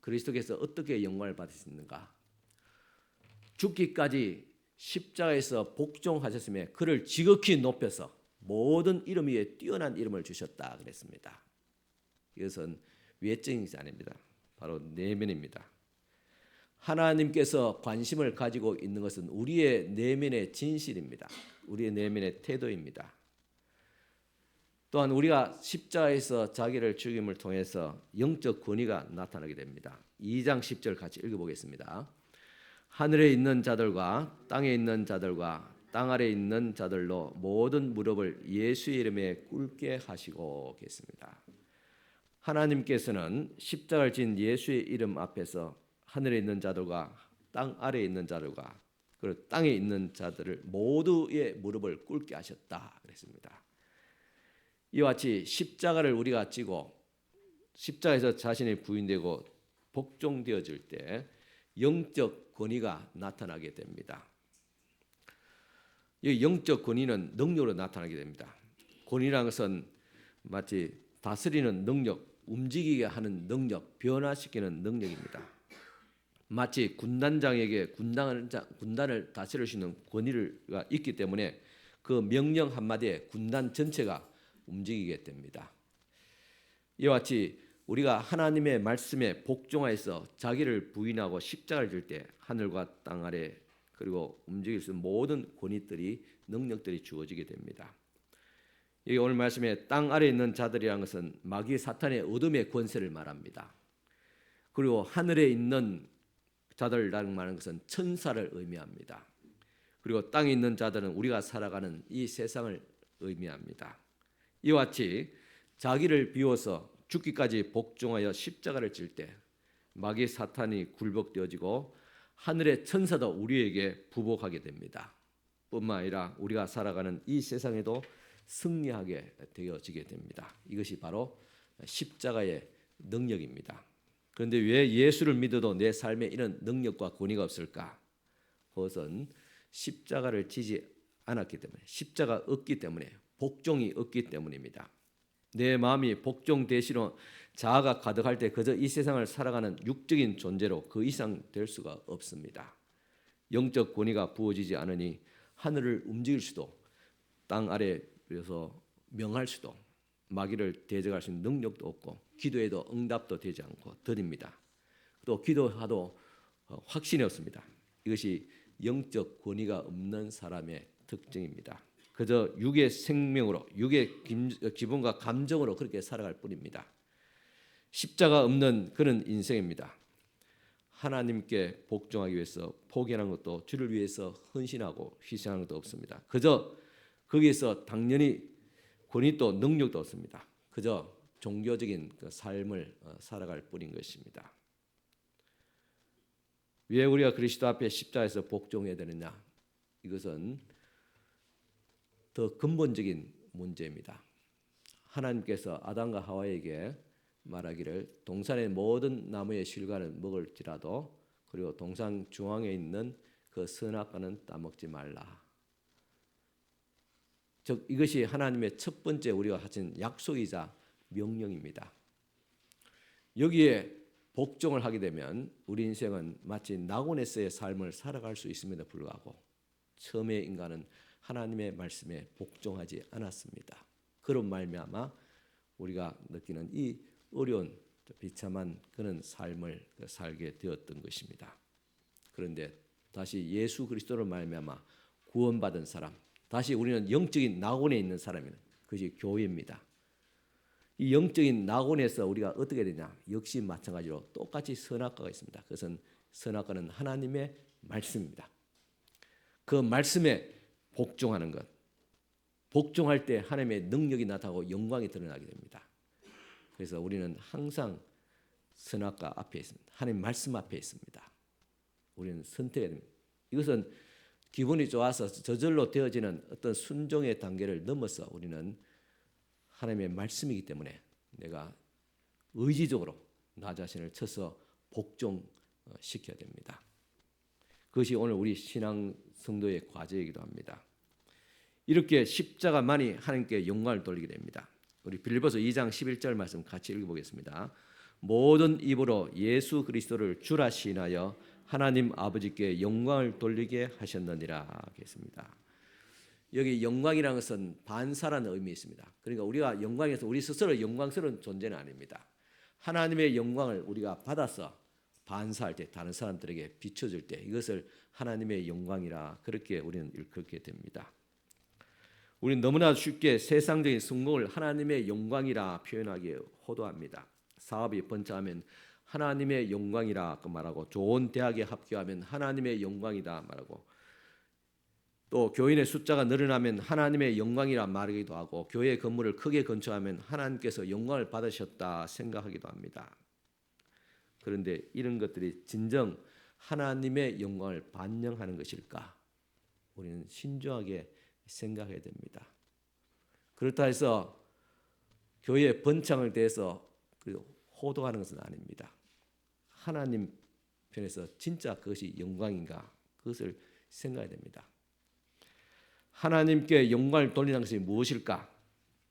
그리스도께서 어떻게 영광을 받으셨는가? 죽기까지 십자가에서 복종하셨으며 그를 지극히 높여서 모든 이름 위에 뛰어난 이름을 주셨다 그랬습니다. 이것은 외적인 것이 아닙니다. 바로 내면입니다. 하나님께서 관심을 가지고 있는 것은 우리의 내면의 진실입니다. 우리의 내면의 태도입니다. 또한 우리가 십자가에서 자기를 죽임을 통해서 영적 권위가 나타나게 됩니다. 2장 10절 같이 읽어보겠습니다. 하늘에 있는 자들과 땅에 있는 자들과 땅 아래 있는 자들로 모든 무릎을 예수의 이름에 꿇게 하시고 계십니다. 하나님께서는 십자가를 진 예수의 이름 앞에서 하늘에 있는 자들과 땅 아래에 있는 자들과 그리고 땅에 있는 자들을 모두의 무릎을 꿇게 하셨다 그랬습니다. 이와 같이 십자가를 우리가 지고 십자가에서 자신이 부인되고 복종되어질 때 영적 권위가 나타나게 됩니다. 이 영적 권위는 능력으로 나타나게 됩니다. 권위라는 것은 마치 다스리는 능력, 움직이게 하는 능력, 변화시키는 능력입니다. 마치 군단장에게 군단을 다스릴 수 있는 권위가 있기 때문에 그 명령 한마디에 군단 전체가 움직이게 됩니다. 이와 같이 우리가 하나님의 말씀에 복종하여서 자기를 부인하고 십자가를 질 때 하늘과 땅 아래 그리고 움직일 수 있는 모든 권위들이 능력들이 주어지게 됩니다. 여기 오늘 말씀에 땅 아래에 있는 자들이라는 것은 마귀 사탄의 어둠의 권세를 말합니다. 그리고 하늘에 있는 자들이라는 말은 것은 천사를 의미합니다. 그리고 땅에 있는 자들은 우리가 살아가는 이 세상을 의미합니다. 이와 같이 자기를 비워서 죽기까지 복종하여 십자가를 질 때 마귀 사탄이 굴복되어지고 하늘의 천사도 우리에게 부복하게 됩니다. 뿐만 아니라 우리가 살아가는 이 세상에도 승리하게 되어지게 됩니다. 이것이 바로 십자가의 능력입니다. 그런데 왜 예수를 믿어도 내 삶에 이런 능력과 권위가 없을까? 그것은 십자가를 지지 않았기 때문에, 십자가 없기 때문에, 복종이 없기 때문입니다. 내 마음이 복종 대신으로 자아가 가득할 때 그저 이 세상을 살아가는 육적인 존재로 그 이상 될 수가 없습니다. 영적 권위가 부어지지 않으니 하늘을 움직일 수도 땅 아래에서 명할 수도 마귀를 대적할 수 있는 능력도 없고 기도해도 응답도 되지 않고 더딥니다. 또 기도하도 확신이 없습니다. 이것이 영적 권위가 없는 사람의 특징입니다. 그저 육의 생명으로 육의 기분과 감정으로 그렇게 살아갈 뿐입니다. 십자가 없는 그런 인생입니다. 하나님께 복종하기 위해서 포기하는 것도 주를 위해서 헌신하고 희생하는 것도 없습니다. 그저 거기에서 당연히 권위도 능력도 없습니다. 그저 종교적인 그 삶을 살아갈 뿐인 것입니다. 왜 우리가 그리스도 앞에 십자가에서 복종해야 되느냐? 이것은 더 근본적인 문제입니다. 하나님께서 아담과 하와에게 말하기를 동산의 모든 나무의 실과는 먹을지라도 그리고 동산 중앙에 있는 그 선악과는 따먹지 말라. 즉 이것이 하나님의 첫 번째 우리가 하신 약속이자 명령입니다. 여기에 복종을 하게 되면 우리 인생은 마치 낙원에서의 삶을 살아갈 수 있음에도 불구하고 처음에 인간은 하나님의 말씀에 복종하지 않았습니다. 그런 말미암아 우리가 느끼는 이 어려운 비참한 그런 삶을 살게 되었던 것입니다. 그런데 다시 예수 그리스도로 말미암아 구원받은 사람, 다시 우리는 영적인 낙원에 있는 사람이는 그것이 교회입니다. 이 영적인 낙원에서 우리가 어떻게 되냐? 역시 마찬가지로 똑같이 선악과가 있습니다. 그것은 선악과는 하나님의 말씀입니다. 그 말씀에 복종하는 것, 복종할 때 하나님의 능력이 나타나고 영광이 드러나게 됩니다. 그래서 우리는 항상 선악과 앞에 있습니다. 하나님 말씀 앞에 있습니다. 우리는 선택해야 됩니다. 이것은 기분이 좋아서 저절로 되어지는 어떤 순종의 단계를 넘어서 우리는 하나님의 말씀이기 때문에 내가 의지적으로 나 자신을 쳐서 복종시켜야 됩니다. 그것이 오늘 우리 신앙 성도의 과제이기도 합니다. 이렇게 십자가만이 하나님께 영광을 돌리게 됩니다. 우리 빌립보서 2장 11절 말씀 같이 읽어보겠습니다. 모든 입으로 예수 그리스도를 주라 시인하여 하나님 아버지께 영광을 돌리게 하셨느니라 하겠습니다. 여기 영광이라는 것은 반사라는 의미 있습니다. 그러니까 우리가 영광에서 우리 스스로 영광스러운 존재는 아닙니다. 하나님의 영광을 우리가 받아서 반사할 때 다른 사람들에게 비춰줄 때 이것을 하나님의 영광이라 그렇게 우리는 일컫게 됩니다. 우리는 너무나 쉽게 세상적인 성공을 하나님의 영광이라 표현하기에 호도합니다. 사업이 번창하면 하나님의 영광이라 말하고 좋은 대학에 합격하면 하나님의 영광이다 말하고 또 교인의 숫자가 늘어나면 하나님의 영광이라 말하기도 하고 교회 건물을 크게 건축하면 하나님께서 영광을 받으셨다 생각하기도 합니다. 그런데 이런 것들이 진정 하나님의 영광을 반영하는 것일까? 우리는 신중하게 생각해야 됩니다. 그렇다 해서 교회의 번창을 대해서 호도하는 것은 아닙니다. 하나님 편에서 진짜 그것이 영광인가? 그것을 생각해야 됩니다. 하나님께 영광을 돌리는 것이 무엇일까?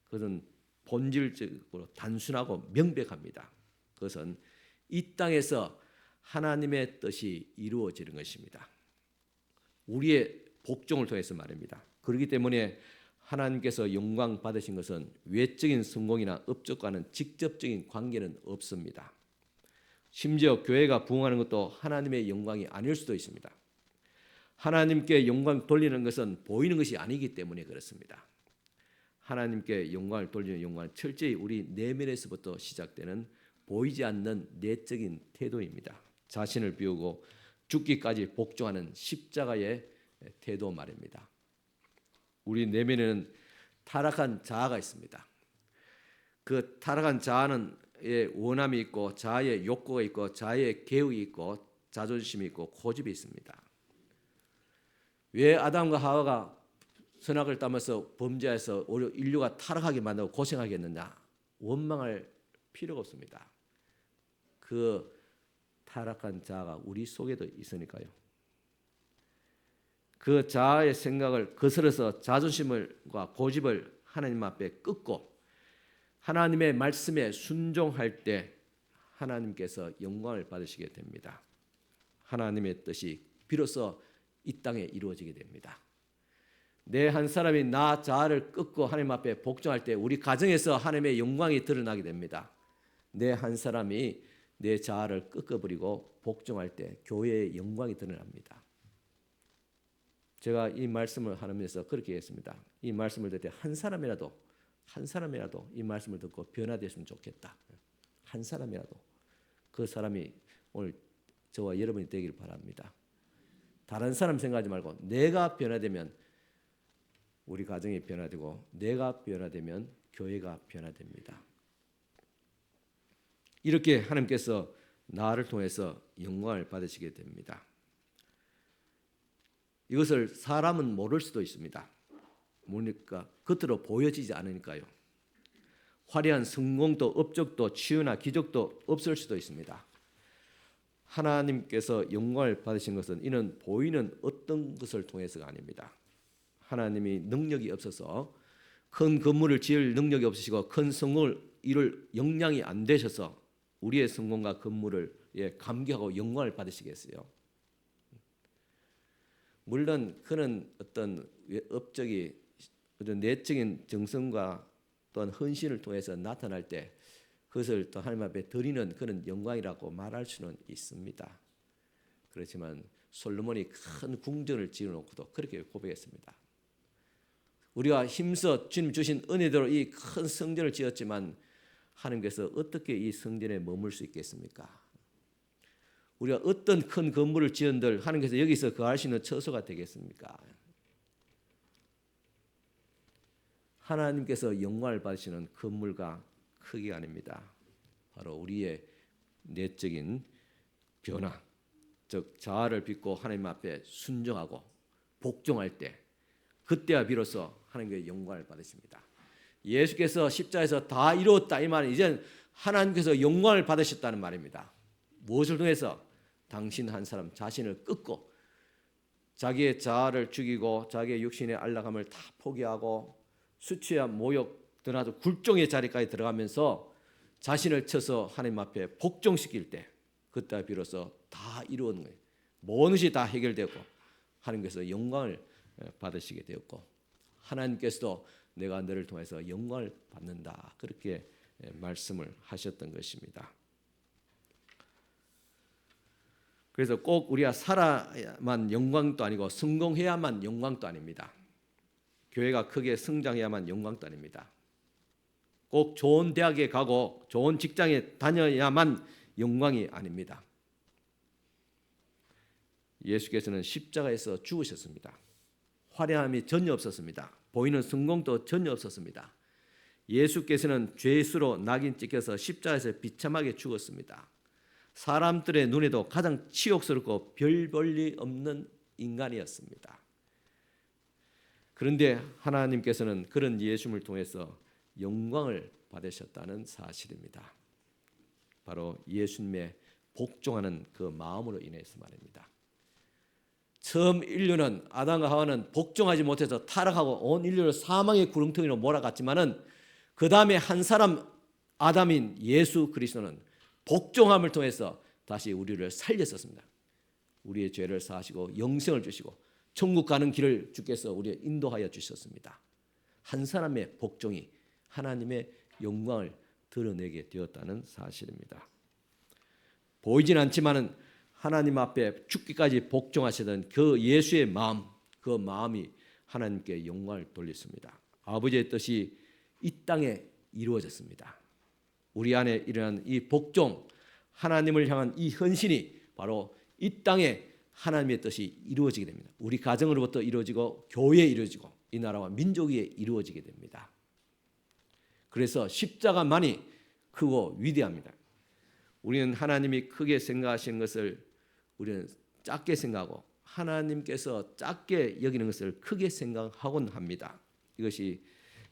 그것은 본질적으로 단순하고 명백합니다. 그것은 이 땅에서 하나님의 뜻이 이루어지는 것입니다. 우리의 복종을 통해서 말입니다. 그렇기 때문에 하나님께서 영광 받으신 것은 외적인 성공이나 업적과는 직접적인 관계는 없습니다. 심지어 교회가 부흥하는 것도 하나님의 영광이 아닐 수도 있습니다. 하나님께 영광 돌리는 것은 보이는 것이 아니기 때문에 그렇습니다. 하나님께 영광을 돌리는 영광은 철저히 우리 내면에서부터 시작되는 보이지 않는 내적인 태도입니다. 자신을 비우고 죽기까지 복종하는 십자가의 태도 말입니다. 우리 내면에는 타락한 자아가 있습니다. 그 타락한 자아는 원함이 있고 자아의 욕구가 있고 자아의 계획이 있고 자존심이 있고 고집이 있습니다. 왜 아담과 하와가 선악을 따면서 범죄해서 오히려 인류가 타락하게 만들고 고생하게 했느냐? 원망할 필요가 없습니다. 그 타락한 자아가 우리 속에도 있으니까요. 그 자아의 생각을 거스려서 자존심과 고집을 하나님 앞에 끊고 하나님의 말씀에 순종할 때 하나님께서 영광을 받으시게 됩니다. 하나님의 뜻이 비로소 이 땅에 이루어지게 됩니다. 내 한 사람이 나 자아를 끊고 하나님 앞에 복종할 때 우리 가정에서 하나님의 영광이 드러나게 됩니다. 내 한 사람이 내 자아를 끊어버리고 복종할 때 교회의 영광이 드러납니다. 제가 이 말씀을 하면서 그렇게 했습니다. 이 말씀을 듣을 때 한 사람이라도 이 말씀을 듣고 변화됐으면 좋겠다. 한 사람이라도 그 사람이 오늘 저와 여러분이 되기를 바랍니다. 다른 사람 생각하지 말고 내가 변화되면 우리 가정이 변화되고 내가 변화되면 교회가 변화됩니다. 이렇게 하나님께서 나를 통해서 영광을 받으시게 됩니다. 이것을 사람은 모를 수도 있습니다. 모르니까 겉으로 보여지지 않으니까요. 화려한 성공도 업적도 치유나 기적도 없을 수도 있습니다. 하나님께서 영광을 받으신 것은 이는 보이는 어떤 것을 통해서가 아닙니다. 하나님이 능력이 없어서 큰 건물을 지을 능력이 없으시고 큰 성공을 이룰 역량이 안 되셔서 우리의 성공과 건물을 감격하고 영광을 받으시겠어요? 물론 그는 어떤 업적이 어떤 내적인 정성과 또한 헌신을 통해서 나타날 때 그것을 또 하나님 앞에 드리는 그런 영광이라고 말할 수는 있습니다. 그렇지만 솔로몬이 큰 궁전을 지어놓고도 그렇게 고백했습니다. 우리가 힘써 주님 주신 은혜대로 이 큰 성전을 지었지만 하나님께서 어떻게 이 성전에 머물 수 있겠습니까? 우리가 어떤 큰 건물을 지은들 하나님께서 여기서 거할 수 있는 처소가 되겠습니까? 하나님께서 영광을 받으시는 건물과 크기가 아닙니다. 바로 우리의 내적인 변화, 즉 자아를 빚고 하나님 앞에 순종하고 복종할 때 그때야 비로소 하나님께 영광을 받으십니다. 예수께서 십자가에서 다 이루었다 이 말은 이젠 하나님께서 영광을 받으셨다는 말입니다. 무엇을 통해서? 당신 한 사람 자신을 끊고 자기의 자아를 죽이고 자기의 육신의 안락함을 다 포기하고 수치와 모욕 떠나도 굴종의 자리까지 들어가면서 자신을 쳐서 하나님 앞에 복종시킬 때 그때 비로소 다 이루어진 거예요. 모든 것이 다 해결되고 하나님께서 영광을 받으시게 되었고 하나님께서도 내가 너를 통해서 영광을 받는다 그렇게 말씀을 하셨던 것입니다. 그래서 꼭 우리가 살아야만 영광도 아니고 성공해야만 영광도 아닙니다. 교회가 크게 성장해야만 영광도 아닙니다. 꼭 좋은 대학에 가고 좋은 직장에 다녀야만 영광이 아닙니다. 예수께서는 십자가에서 죽으셨습니다. 화려함이 전혀 없었습니다. 보이는 성공도 전혀 없었습니다. 예수께서는 죄수로 낙인 찍혀서 십자가에서 비참하게 죽었습니다. 사람들의 눈에도 가장 치욕스럽고 별 볼 일 없는 인간이었습니다. 그런데 하나님께서는 그런 예수를 통해서 영광을 받으셨다는 사실입니다. 바로 예수님의 복종하는 그 마음으로 인해서 말입니다. 처음 인류는 아담과 하와는 복종하지 못해서 타락하고 온 인류를 사망의 구렁텅이로 몰아갔지만은 그 다음에 한 사람 아담인 예수 그리스도는 복종함을 통해서 다시 우리를 살렸었습니다. 우리의 죄를 사하시고 영생을 주시고 천국 가는 길을 주께서 우리를 인도하여 주셨습니다. 한 사람의 복종이 하나님의 영광을 드러내게 되었다는 사실입니다. 보이진 않지만은 하나님 앞에 죽기까지 복종하시던 그 예수의 마음, 그 마음이 하나님께 영광을 돌렸습니다. 아버지의 뜻이 이 땅에 이루어졌습니다. 우리 안에 일어난 이 복종, 하나님을 향한 이 헌신이 바로 이 땅에 하나님의 뜻이 이루어지게 됩니다. 우리 가정으로부터 이루어지고 교회에 이루어지고 이 나라와 민족 위에 이루어지게 됩니다. 그래서 십자가만이 크고 위대합니다. 우리는 하나님이 크게 생각하시는 것을 우리는 작게 생각하고 하나님께서 작게 여기는 것을 크게 생각하곤 합니다. 이것이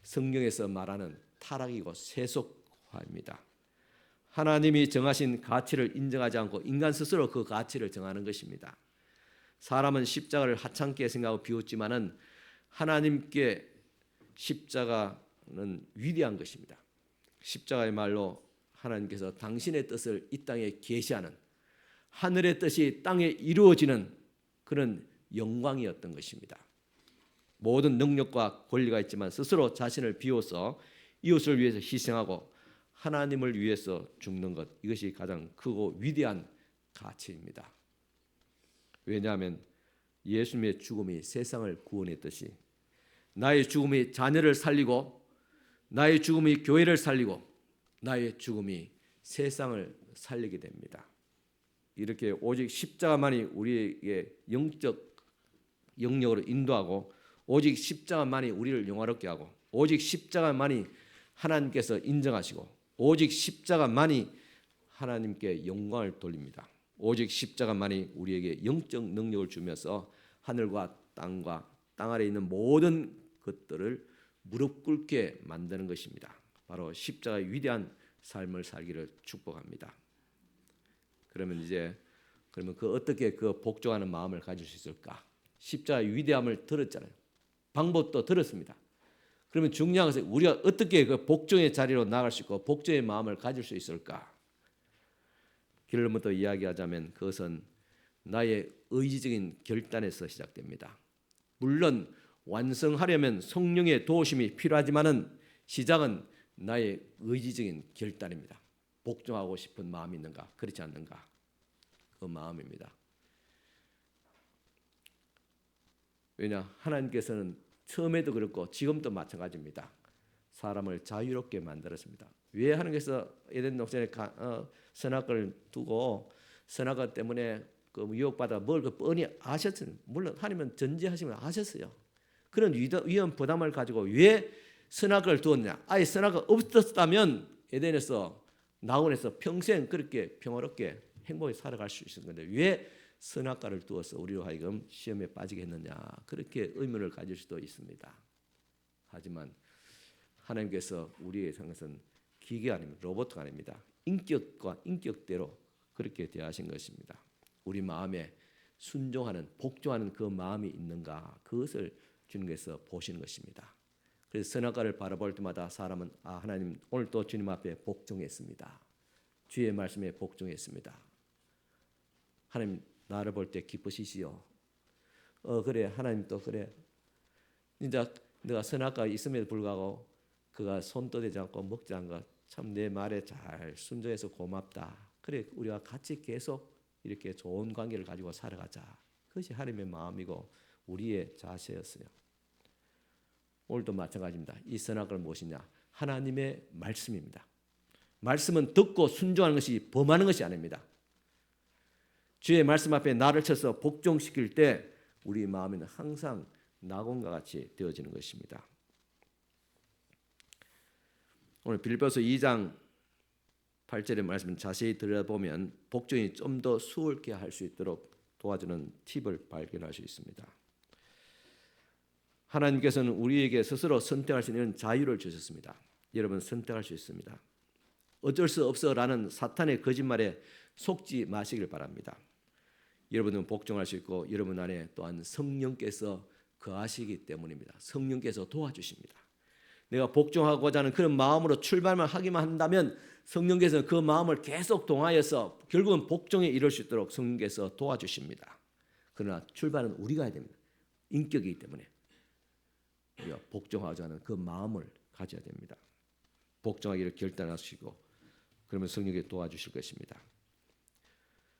성경에서 말하는 타락이고 세속화입니다. 하나님이 정하신 가치를 인정하지 않고 인간 스스로 그 가치를 정하는 것입니다. 사람은 십자가를 하찮게 생각하고 비웃지만은 하나님께 십자가는 위대한 것입니다. 십자가의 말로 하나님께서 당신의 뜻을 이 땅에 계시하는 하늘의 뜻이 땅에 이루어지는 그런 영광이었던 것입니다. 모든 능력과 권리가 있지만 스스로 자신을 비워서 이웃을 위해서 희생하고 하나님을 위해서 죽는 것, 이것이 가장 크고 위대한 가치입니다. 왜냐하면 예수님의 죽음이 세상을 구원했듯이 나의 죽음이 자녀를 살리고 나의 죽음이 교회를 살리고 나의 죽음이 세상을 살리게 됩니다. 이렇게 오직 십자가만이 우리에게 영적 영역으로 인도하고 오직 십자가만이 우리를 영화롭게 하고 오직 십자가만이 하나님께서 인정하시고 오직 십자가만이 하나님께 영광을 돌립니다. 오직 십자가만이 우리에게 영적 능력을 주면서 하늘과 땅 아래 있는 모든 것들을 무릎 꿇게 만드는 것입니다. 바로 십자가의 위대한 삶을 살기를 축복합니다. 그러면 그 어떻게 그 복종하는 마음을 가질 수 있을까? 십자가의 위대함을 들었잖아요. 방법도 들었습니다. 그러면 중요한 것은 우리가 어떻게 그 복종의 자리로 나갈 수 있고 복종의 마음을 가질 수 있을까? 결론부터 이야기하자면 그것은 나의 의지적인 결단에서 시작됩니다. 물론 완성하려면 성령의 도우심이 필요하지만은 시작은 나의 의지적인 결단입니다. 복종하고 싶은 마음이 있는가, 그렇지 않는가, 그 마음입니다. 왜냐, 하나님께서는 처음에도 그렇고 지금도 마찬가지입니다. 사람을 자유롭게 만들었습니다. 왜 하나님께서 에덴 동산에 선악과를 두고 선악과 때문에 그 유혹받아 뭘 그 뻔히 아셨어요. 물론 하나님은 전제하시면 아셨어요. 그런 위험 부담을 가지고 왜 선악과를 두었냐? 아예 선악과가 없었다면 에덴에서 낙원에서 평생 그렇게 평화롭게 행복히 살아갈 수 있을 건데 왜 선악과를 두어서 우리로 하여금 시험에 빠지게 했느냐? 그렇게 의문을 가질 수도 있습니다. 하지만 하나님께서 우리의 생각은 기계가 아닙니다. 로봇가 아닙니다. 인격과 인격대로 그렇게 대하신 것입니다. 우리 마음에 순종하는, 복종하는 그 마음이 있는가, 그것을 주님께서 보시는 것입니다. 그래서 선악과를 바라볼 때마다 사람은 하나님 오늘 또 주님 앞에 복종했습니다. 주의 말씀에 복종했습니다. 하나님 나를 볼 때 기쁘시지요. 그래 하나님 또 그래. 진짜 내가 선악과가 있음에도 불구하고 그가 손도 대지 않고 먹지 않은 것 참 내 말에 잘 순종해서 고맙다. 그래 우리가 같이 계속 이렇게 좋은 관계를 가지고 살아가자. 그것이 하나님의 마음이고 우리의 자세였어요. 오늘도 마찬가지입니다. 이 선악과는 무엇이냐? 하나님의 말씀입니다. 말씀은 듣고 순종하는 것이 범하는 것이 아닙니다. 주의 말씀 앞에 나를 쳐서 복종시킬 때 우리 마음에는 항상 낙원과 같이 되어지는 것입니다. 오늘 빌립보서 2장 8절의 말씀을 자세히 들여다보면 복종이 좀 더 수월케 할 수 있도록 도와주는 팁을 발견할 수 있습니다. 하나님께서는 우리에게 스스로 선택할 수 있는 자유를 주셨습니다. 여러분 선택할 수 있습니다. 어쩔 수 없어라는 사탄의 거짓말에 속지 마시길 바랍니다. 여러분은 복종할 수 있고 여러분 안에 또한 성령께서 거하시기 때문입니다. 성령께서 도와주십니다. 내가 복종하고자 하는 그런 마음으로 출발만 하기만 한다면 성령께서 그 마음을 계속 동하여서 결국은 복종에 이를 수 있도록 성령께서 도와주십니다. 그러나 출발은 우리가 해야 됩니다. 인격이기 때문에 우리가 복종하고자 하는 그 마음을 가져야 됩니다. 복종하기를 결단하시고 그러면 성령이 도와주실 것입니다.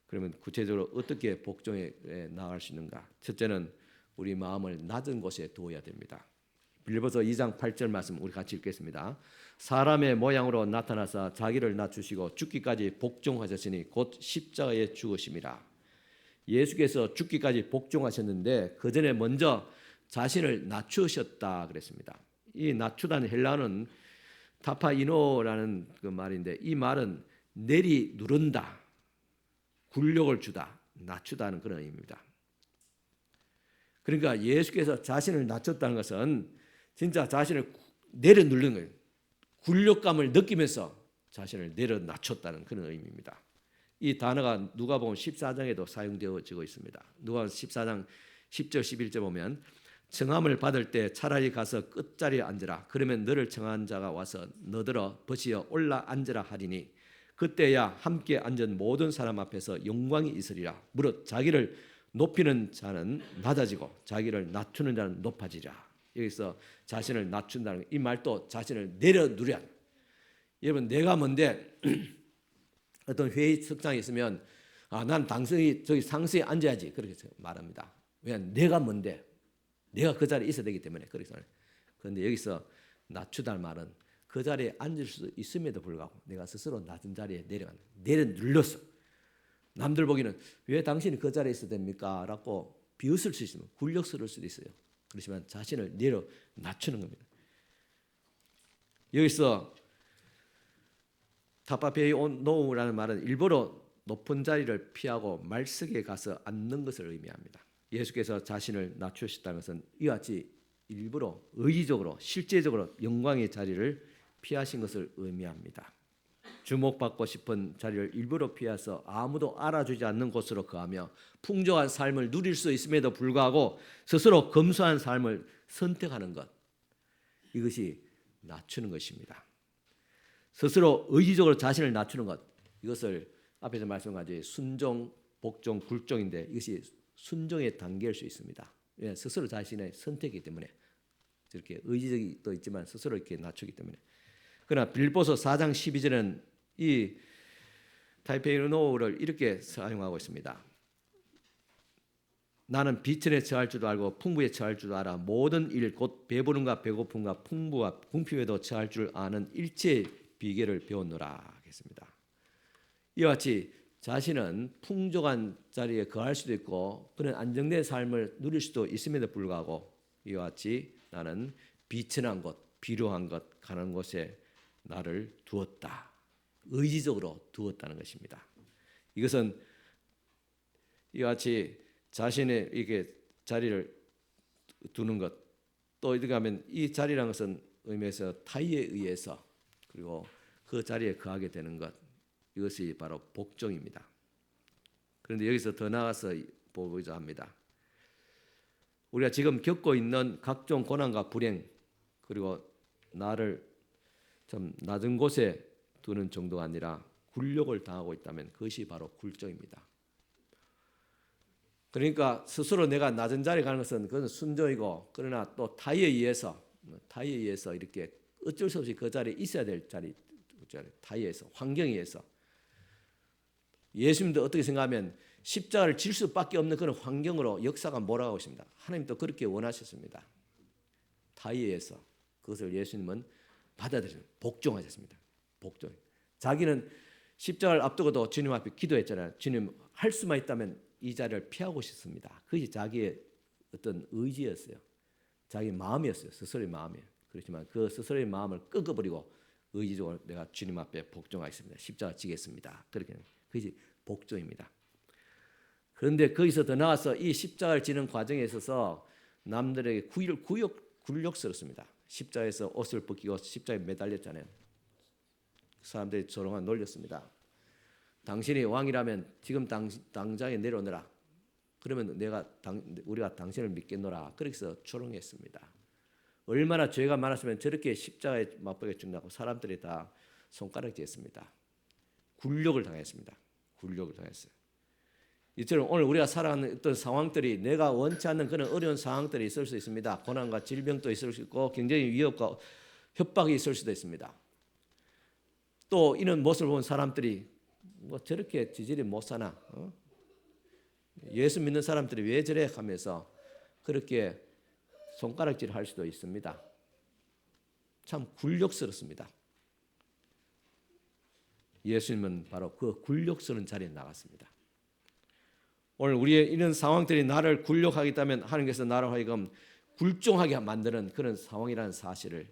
그러면 구체적으로 어떻게 복종에 나아갈 수 있는가? 첫째는 우리 마음을 낮은 곳에 두어야 됩니다. 빌립보서 2장 8절 말씀 우리 같이 읽겠습니다. 사람의 모양으로 나타나사 자기를 낮추시고 죽기까지 복종하셨으니 곧 십자가에 죽으심이라. 예수께서 죽기까지 복종하셨는데 그 전에 먼저 자신을 낮추셨다 그랬습니다. 이 낮추다는 헬라어는 타파이노라는 그 말인데 이 말은 내리 누른다, 굴욕을 주다, 낮추다는 그런 의미입니다. 그러니까 예수께서 자신을 낮췄다는 것은 진짜 자신을 내려 누르는 거예요. 굴욕감을 느끼면서 자신을 내려 낮췄다는 그런 의미입니다. 이 단어가 누가복음 14장에도 사용되어지고 있습니다. 누가복음 14장 10절 11절 보면 청함을 받을 때 차라리 가서 끝자리에 앉으라. 그러면 너를 청한 자가 와서 너더러 벗이어 올라 앉으라 하리니 그때야 함께 앉은 모든 사람 앞에서 영광이 있으리라. 무릇 자기를 높이는 자는 낮아지고 자기를 낮추는 자는 높아지리라. 여기서 자신을 낮춘다는 이 말도 자신을 내려누려. 여러분 내가 뭔데 어떤 회의석장에 있으면 난 당선이 저기 상수에 앉아야지 그렇게 말합니다. 왜냐하면 내가 뭔데 내가 그 자리에 있어야 되기 때문에 그렇게 말해요. 그런데 여기서 낮추다는 말은 그 자리에 앉을 수 있음에도 불구하고 내가 스스로 낮은 자리에 내려눌렀어. 남들 보기는 왜 당신이 그 자리에 있어야 됩니까? 라고 비웃을 수 있으면 굴욕스러울 수도 있어요. 그렇지만 자신을 내려 낮추는 겁니다. 여기서 타파페이노우라는 말은 일부러 높은 자리를 피하고 말석에 가서 앉는 것을 의미합니다. 예수께서 자신을 낮추셨다는 것은 이와 같이 일부러 의지적으로 실제적으로 영광의 자리를 피하신 것을 의미합니다. 주목받고 싶은 자리를 일부러 피해서 아무도 알아주지 않는 곳으로 거하며 풍족한 삶을 누릴 수 있음에도 불구하고 스스로 검소한 삶을 선택하는 것. 이것이 낮추는 것입니다. 스스로 의지적으로 자신을 낮추는 것, 이것을 앞에서 말씀하신 순종, 복종, 굴종인데 이것이 순종의 단계일 수 있습니다. 왜? 스스로 자신의 선택이기 때문에 저렇게 의지적이 또 있지만 스스로 이렇게 낮추기 때문에. 그러나 빌립보서 4장 12절은 이 타이페이노를 이렇게 사용하고 있습니다. 나는 비천에 처할 줄도 알고 풍부에 처할 줄도 알아. 모든 일 곧 배부름과 배고픔과 풍부와 궁핍에도 처할 줄 아는 일체의 비결을 배웠노라 하겠습니다. 이와 같이 자신은 풍족한 자리에 거할 수도 있고 그런 안정된 삶을 누릴 수도 있음에도 불구하고 이와 같이 나는 비천한 것, 비료한 것, 가난한 곳에 나를 두었다. 의지적으로 두었다는 것입니다. 이것은 이와 같이 자신의 이게 자리를 두는 것, 또 이렇게 하면 이 자리라는 것은 의미에서 타의에 의해서 그리고 그 자리에 거하게 되는 것, 이것이 바로 복종입니다. 그런데 여기서 더 나아가서 보고자 합니다. 우리가 지금 겪고 있는 각종 고난과 불행 그리고 나를 좀 낮은 곳에 두는 정도가 아니라 굴욕을 당하고 있다면 그것이 바로 굴종입니다. 그러니까 스스로 내가 낮은 자리에 가는 것은 그것은 순종이고 그러나 또 타의에 의해서 이렇게 어쩔 수 없이 그 자리에 있어야 될 자리, 타의에 의해서 환경에 의해서 예수님도 어떻게 생각하면 십자가를 질 수밖에 없는 그런 환경으로 역사가 몰아가고 있습니다. 하나님도 그렇게 원하셨습니다. 타의에 의해서 그것을 예수님은 받아들여서 복종하셨습니다. 복종. 자기는 십자가를 앞두고도 주님 앞에 기도했잖아요. 주님 할 수만 있다면 이 자리를 피하고 싶습니다. 그것이 자기의 어떤 의지였어요. 자기 마음이었어요. 스스로의 마음이에요. 그렇지만 그 스스로의 마음을 꺾어버리고 의지적으로 내가 주님 앞에 복종하겠습니다. 십자가 지겠습니다. 그렇게 그것이 복종입니다. 그런데 거기서 더 나아서 이 십자가를 지는 과정에 있어서 남들에게 굴욕스럽습니다. 십자가에서 옷을 벗기고 십자가에 매달렸잖아요. 사람들이 조롱한 놀렸습니다. 당신이 왕이라면 지금 당장에 내려오너라. 그러면 우리가 당신을 믿겠노라. 그렇게 해서 조롱했습니다. 얼마나 죄가 많았으면 저렇게 십자가에 맞박혀 죽는다고 사람들이 다 손가락질했습니다. 굴욕을 당했습니다. 굴욕을 당했어요. 이처럼 오늘 우리가 살아가는 어떤 상황들이 내가 원치 않는 그런 어려운 상황들이 있을 수 있습니다. 고난과 질병도 있을 수 있고 경제의 위협과 협박이 있을 수도 있습니다. 또 이런 모습을 본 사람들이 뭐 저렇게 지질이 못 사나? 예수 믿는 사람들이 왜 저래 하면서 그렇게 손가락질 할 수도 있습니다. 참 굴욕스럽습니다. 예수님은 바로 그 굴욕스러운 자리에 나갔습니다. 오늘 우리의 이런 상황들이 나를 굴욕하기 때문에 하나님께서 나를 하여금 굴종하게 만드는 그런 상황이라는 사실을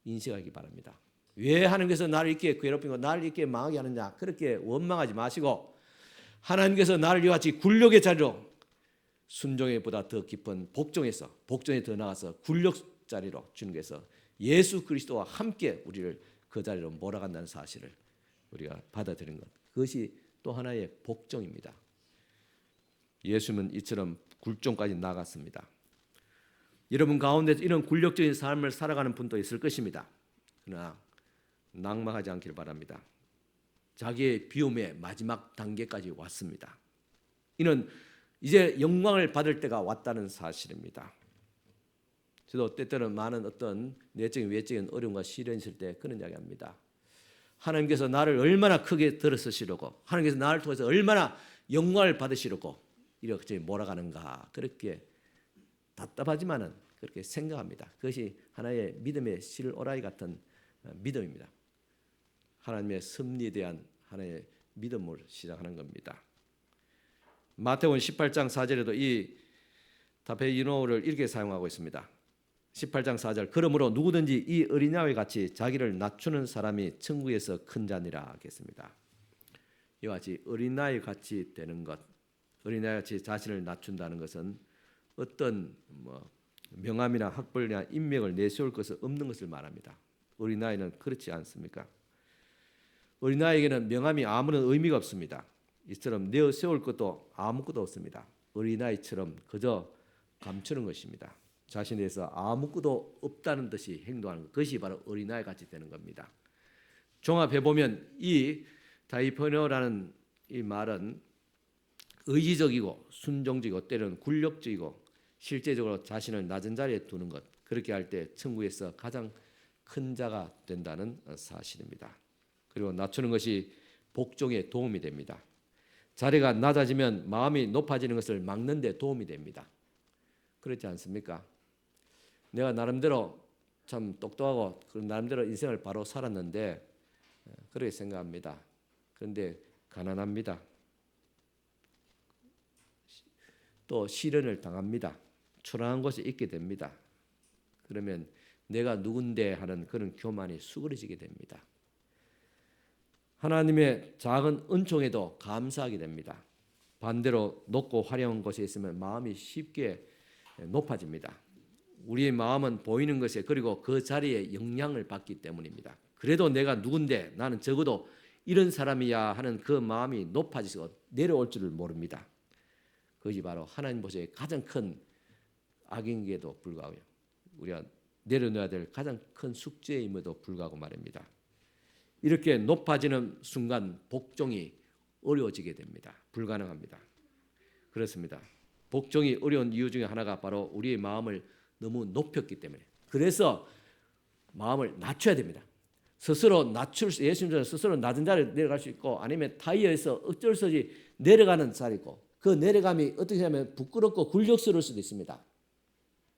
인식하기 바랍니다. 왜 하나님께서 나를 이렇게 괴롭히고 나를 이렇게 망하게 하느냐, 그렇게 원망하지 마시고 하나님께서 나를 이와 같이 굴욕의 자리로 순종에보다 더 깊은 복종에 더 나가서 굴욕 자리로 주님께서 예수 그리스도와 함께 우리를 그 자리로 몰아간다는 사실을 우리가 받아들이는 것, 그것이 또 하나의 복종입니다. 예수님은 이처럼 굴종까지 나갔습니다. 여러분 가운데 이런 굴욕적인 삶을 살아가는 분도 있을 것입니다. 그러나 낙망하지 않기를 바랍니다. 자기의 비움의 마지막 단계까지 왔습니다. 이는 이제 영광을 받을 때가 왔다는 사실입니다. 저도 때때는 많은 어떤 내적인 외적인 어려움과 시련이 있을 때 그런 이야기합니다. 하나님께서 나를 얼마나 크게 들어서시려고, 하나님께서 나를 통해서 얼마나 영광을 받으시려고 이렇게 몰아가는가, 그렇게 답답하지만은 그렇게 생각합니다. 그것이 하나의 믿음의 실오라이 같은 믿음입니다. 하나님의 섭리에 대한 하나의 믿음을 시작하는 겁니다. 마태복음 18장 4절에도 이 다페이노를 이렇게 사용하고 있습니다. 18장 4절, 그러므로 누구든지 이 어린아이와 같이 자기를 낮추는 사람이 천국에서 큰 자니라 하겠습니다. 이와 같이 어린아이 같이 되는 것, 어린아이 같이 자신을 낮춘다는 것은 어떤 명함이나 학벌이나 인맥을 내세울 것은 없는 것을 말합니다. 어린아이는 그렇지 않습니까? 어린아이에게는 명함이 아무런 의미가 없습니다. 이처럼 내세울 것도 아무것도 없습니다. 어린아이처럼 그저 감추는 것입니다. 자신에 대해서 아무것도 없다는 듯이 행동하는 것, 그것이 바로 어린아이 같이 되는 겁니다. 종합해 보면 이 다이퍼너라는 이 말은 의지적이고 순종적이고 때로는 굴욕적이고 실제적으로 자신을 낮은 자리에 두는 것, 그렇게 할 때 천국에서 가장 큰 자가 된다는 사실입니다. 그리고 낮추는 것이 복종에 도움이 됩니다. 자리가 낮아지면 마음이 높아지는 것을 막는 데 도움이 됩니다. 그렇지 않습니까? 내가 나름대로 참 똑똑하고 나름대로 인생을 바로 살았는데 그렇게 생각합니다. 그런데 가난합니다. 또 시련을 당합니다. 초라한 곳에 있게 됩니다. 그러면 내가 누군데 하는 그런 교만이 수그러지게 됩니다. 하나님의 작은 은총에도 감사하게 됩니다. 반대로 높고 화려한 곳에 있으면 마음이 쉽게 높아집니다. 우리의 마음은 보이는 것에 그리고 그 자리에 영향을 받기 때문입니다. 그래도 내가 누군데 나는 적어도 이런 사람이야 하는 그 마음이 높아지고 내려올 줄을 모릅니다. 그것이 바로 하나님 보시기에 가장 큰 악인에도 불구하고요. 우리가 내려놓아야 될 가장 큰 숙제임에도 불구하고 말입니다. 이렇게 높아지는 순간 복종이 어려워지게 됩니다. 불가능합니다. 그렇습니다. 복종이 어려운 이유 중에 하나가 바로 우리의 마음을 너무 높였기 때문에. 그래서 마음을 낮춰야 됩니다. 스스로 예수님처럼 스스로 낮은 자리에 내려갈 수 있고 아니면 타이어에서 어쩔 수 없이 내려가는 자리고 그 내려감이 어떻게 하면 부끄럽고 굴욕스러울 수도 있습니다.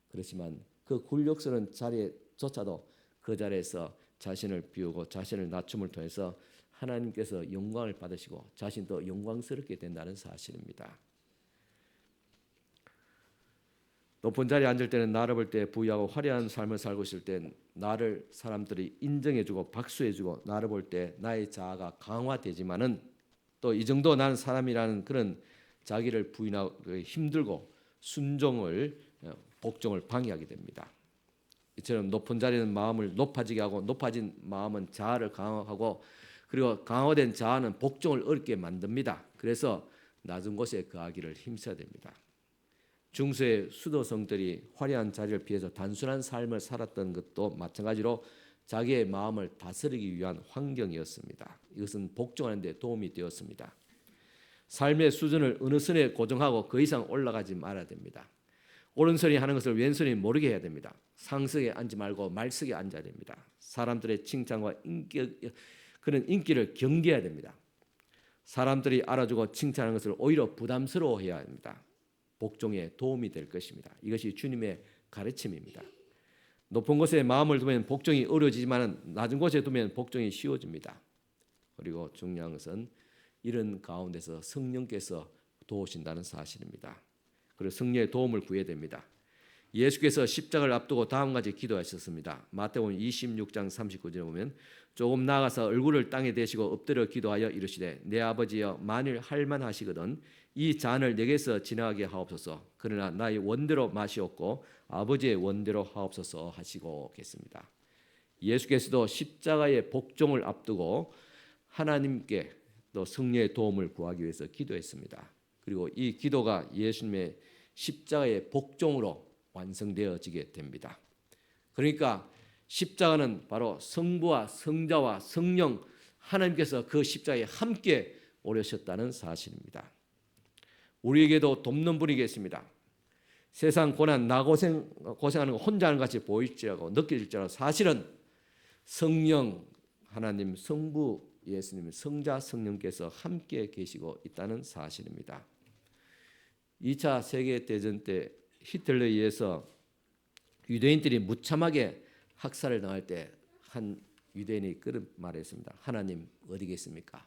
그렇지만 그 굴욕스러운 자리조차도 그 자리에서 자신을 비우고 자신을 낮춤을 통해서 하나님께서 영광을 받으시고 자신도 영광스럽게 된다는 사실입니다. 높은 자리에 앉을 때는 나를 볼 때 부유하고 화려한 삶을 살고 있을 때 나를 사람들이 인정해주고 박수해주고 나를 볼 때 나의 자아가 강화되지만은 또 이 정도 나는 사람이라는 그런 자기를 부인하고 힘들고 순종을 복종을 방해하게 됩니다. 이처럼 높은 자리는 마음을 높아지게 하고 높아진 마음은 자아를 강화하고 그리고 강화된 자아는 복종을 어렵게 만듭니다. 그래서 낮은 곳에 거하기를 힘써야 됩니다. 중세의 수도성들이 화려한 자리를 피해서 단순한 삶을 살았던 것도 마찬가지로 자기의 마음을 다스리기 위한 환경이었습니다. 이것은 복종하는 데 도움이 되었습니다. 삶의 수준을 어느 선에 고정하고 그 이상 올라가지 말아야 됩니다. 오른손이 하는 것을 왼손이 모르게 해야 됩니다. 상석에 앉지 말고 말석에 앉아야 됩니다. 사람들의 칭찬과 그런 인기를 경계해야 됩니다. 사람들이 알아주고 칭찬하는 것을 오히려 부담스러워해야 합니다. 복종에 도움이 될 것입니다. 이것이 주님의 가르침입니다. 높은 곳에 마음을 두면 복종이 어려워지지만 낮은 곳에 두면 복종이 쉬워집니다. 그리고 중요한 것은 이런 가운데서 성령께서 도우신다는 사실입니다. 그리고 성령의 도움을 구해야 됩니다. 예수께서 십자가를 앞두고 다음 가지 기도하셨습니다. 마태복음 26장 39절에 보면 조금 나아가서 얼굴을 땅에 대시고 엎드려 기도하여 이르시되 내 아버지여 만일 할만하시거든 이 잔을 내게서 지나가게 하옵소서. 그러나 나의 원대로 마시옵고 아버지의 원대로 하옵소서 하시고 계십니다. 예수께서도 십자가의 복종을 앞두고 하나님께 또 성령의 도움을 구하기 위해서 기도했습니다. 그리고 이 기도가 예수님의 십자가의 복종으로 완성되어지게 됩니다. 그러니까 십자가는 바로 성부와 성자와 성령 하나님께서 그 십자가에 함께 오르셨다는 사실입니다. 우리에게도 돕는 분이 계십니다. 세상 고난 나 고생하는 거 혼자 하는 것 같이 보일지라도 느낄지라도 사실은 성령 하나님 성부 예수님 성자 성령께서 함께 계시고 있다는 사실입니다. 2차 세계대전 때 히틀러에 의해서 유대인들이 무참하게 학살을 당할 때 한 유대인이 그런 말을 했습니다. 하나님 어디 계십니까?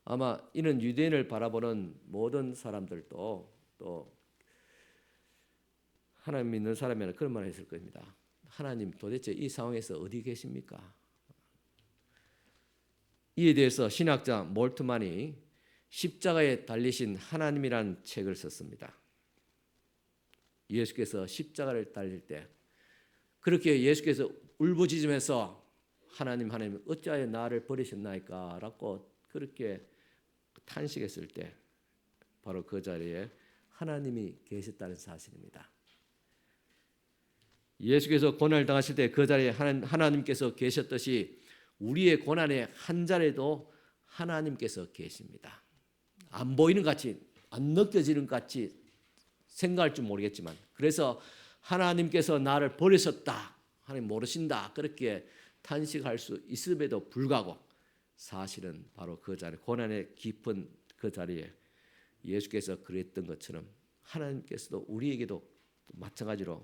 아마 이는 유대인을 바라보는 모든 사람들도 또 하나님 믿는 사람이면 그런 말을 했을 겁니다. 하나님 도대체 이 상황에서 어디 계십니까? 이에 대해서 신학자 몰트만이 십자가에 달리신 하나님이라는 책을 썼습니다. 예수께서 십자가를 달릴 때 그렇게 예수께서 울부짖으면서 하나님 어찌하여 나를 버리셨나이까 라고 그렇게 탄식했을 때 바로 그 자리에 하나님이 계셨다는 사실입니다. 예수께서 고난을 당하실 때 그 자리에 하나님께서 계셨듯이 우리의 고난의 한 자리에도 하나님께서 계십니다. 안 보이는 것 같이, 안 느껴지는 것 같이 생각할지 모르겠지만, 그래서 하나님께서 나를 버리셨다, 하나님 모르신다, 그렇게 탄식할 수 있음에도 불구하고 사실은 바로 그 자리, 고난의 깊은 그 자리에 예수께서 그랬던 것처럼 하나님께서도 우리에게도 마찬가지로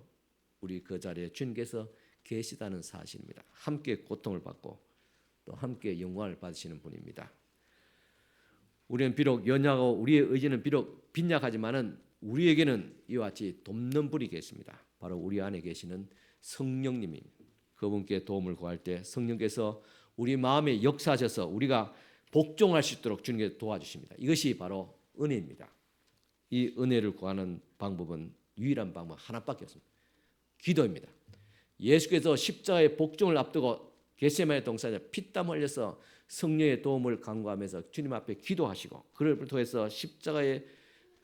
우리 그 자리에 주님께서 계시다는 사실입니다. 함께 고통을 받고 또 함께 영광을 받으시는 분입니다. 우리는 비록 연약하고 우리의 의지는 비록 빈약하지만은 우리에게는 이와 같이 돕는 분이 계십니다. 바로 우리 안에 계시는 성령님입니다. 그분께 도움을 구할 때 성령께서 우리 마음에 역사하셔서 우리가 복종할 수 있도록 주님께서 도와주십니다. 이것이 바로 은혜입니다. 이 은혜를 구하는 방법은 유일한 방법 하나밖에 없습니다. 기도입니다. 예수께서 십자가의 복종을 앞두고 겟세마네 동산에 피땀 흘려서 성령의 도움을 간구하면서 주님 앞에 기도하시고 그를 통해서 십자가의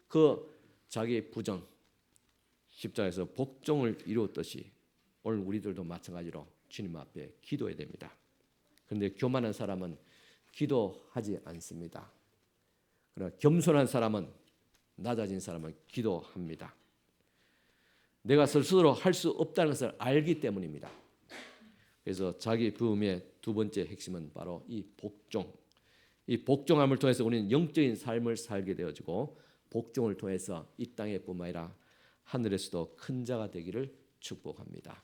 그 자기의 부정, 십자가에서 복종을 이루었듯이 오늘 우리들도 마찬가지로 주님 앞에 기도해야 됩니다. 그런데 교만한 사람은 기도하지 않습니다. 그러나 겸손한 사람은, 낮아진 사람은 기도합니다. 내가 스스로 할 수 없다는 것을 알기 때문입니다. 그래서 자기 부흥의 두 번째 핵심은 바로 이 복종. 이 복종함을 통해서 우리는 영적인 삶을 살게 되어지고 복종을 통해서 이 땅에뿐만 아니라 하늘에서도 큰 자가 되기를 축복합니다.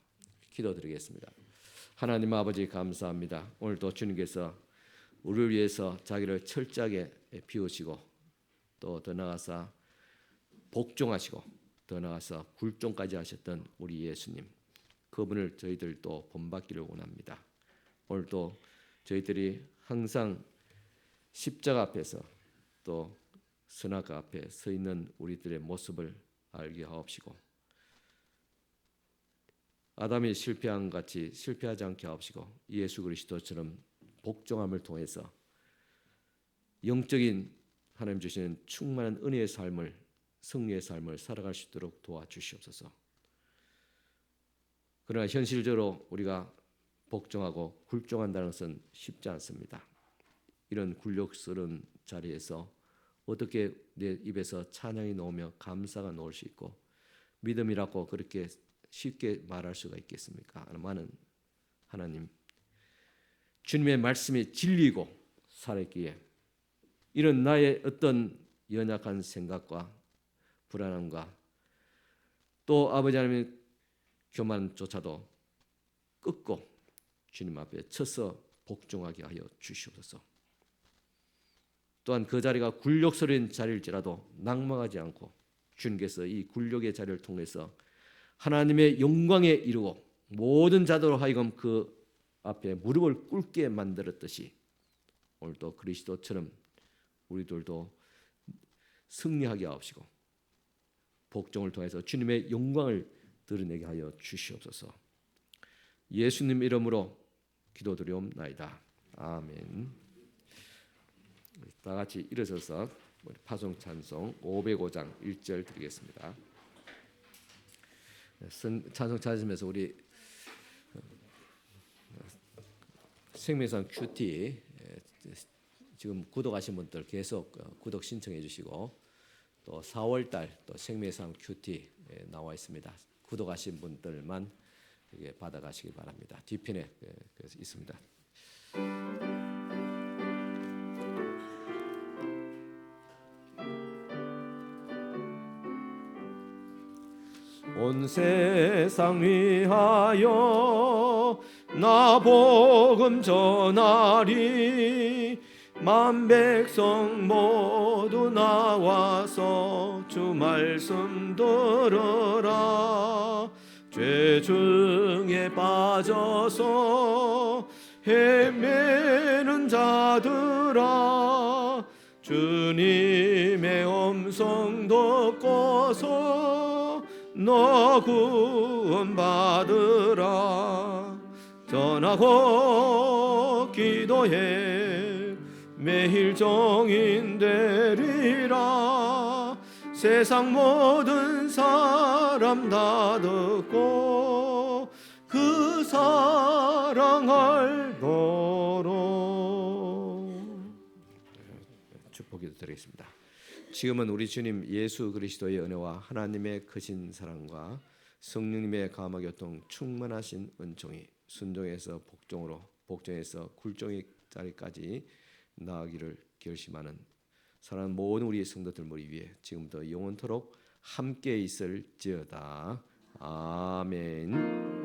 기도드리겠습니다. 하나님 아버지 감사합니다. 오늘도 주님께서 우리를 위해서 자기를 철저하게 비우시고 또 더 나아가서 복종하시고 더 나아가서 굴종까지 하셨던 우리 예수님, 그분을 저희들도 본받기를 원합니다. 오늘도 저희들이 항상 십자가 앞에서 또 선악 앞에 서 있는 우리들의 모습을 알게 하옵시고 아담이 실패한 같이 실패하지 않게 하옵시고 예수 그리스도처럼 복종함을 통해서 영적인 하나님 주시는 충만한 은혜의 삶을, 승리의 삶을 살아갈 수 있도록 도와주시옵소서. 그러나 현실적으로 우리가 복종하고 굴종한다는 것은 쉽지 않습니다. 이런 굴욕스러운 자리에서 어떻게 내 입에서 찬양이 나오며 감사가 나올 수 있고 믿음이라고 그렇게 쉽게 말할 수가 있겠습니까? 많은 하나님, 주님의 말씀이 진리이고 살아있기에 이런 나의 어떤 연약한 생각과 불안함과 또 아버지 하나님의 교만조차도 끊고 주님 앞에 서서 복종하게 하여 주시옵소서. 또한 그 자리가 굴욕스러운 자리일지라도 낙망하지 않고 주님께서 이 굴욕의 자리를 통해서 하나님의 영광에 이르고 모든 자들로 하여금 그 앞에 무릎을 꿇게 만들었듯이 오늘도 그리스도처럼 우리들도 승리하게 하옵시고 복종을 통해서 주님의 영광을 드러내게 하여 주시옵소서. 예수님 이름으로 기도드리옵나이다. 아멘. 다 같이 일어서서 파송 찬송 505장 1절 드리겠습니다. 찬송 찾으시면서 우리 생명상 큐티 지금 구독하신 분들 계속 구독 신청해 주시고 또 4월달 또 생명상 큐티 나와 있습니다. 구독하신 분들만 받아가시기 바랍니다. 뒤편에 있습니다. 온 세상 위하여 나 복음 전하리 만 백성 모두 나와서 주 말씀 들으라. 죄 중에 빠져서 헤매는 자들아 주님의 음성 듣고서 너 구원받으라. 전하고 기도해 매일 세상 모든 사람 다 듣고 사랑할 도록. 축복기도 드리겠습니다. 지금은 우리 주님 예수 그리스도의 은혜와 하나님의 크신 사랑과 성령님의 감화 교통 충만하신 은총이 순종에서 복종으로, 복종에서 굴종자리까지 나아가기를 결심하는 사랑하는 모든 우리의 성도들 머리 위에 지금부터 영원토록 함께 있을지어다. 아멘.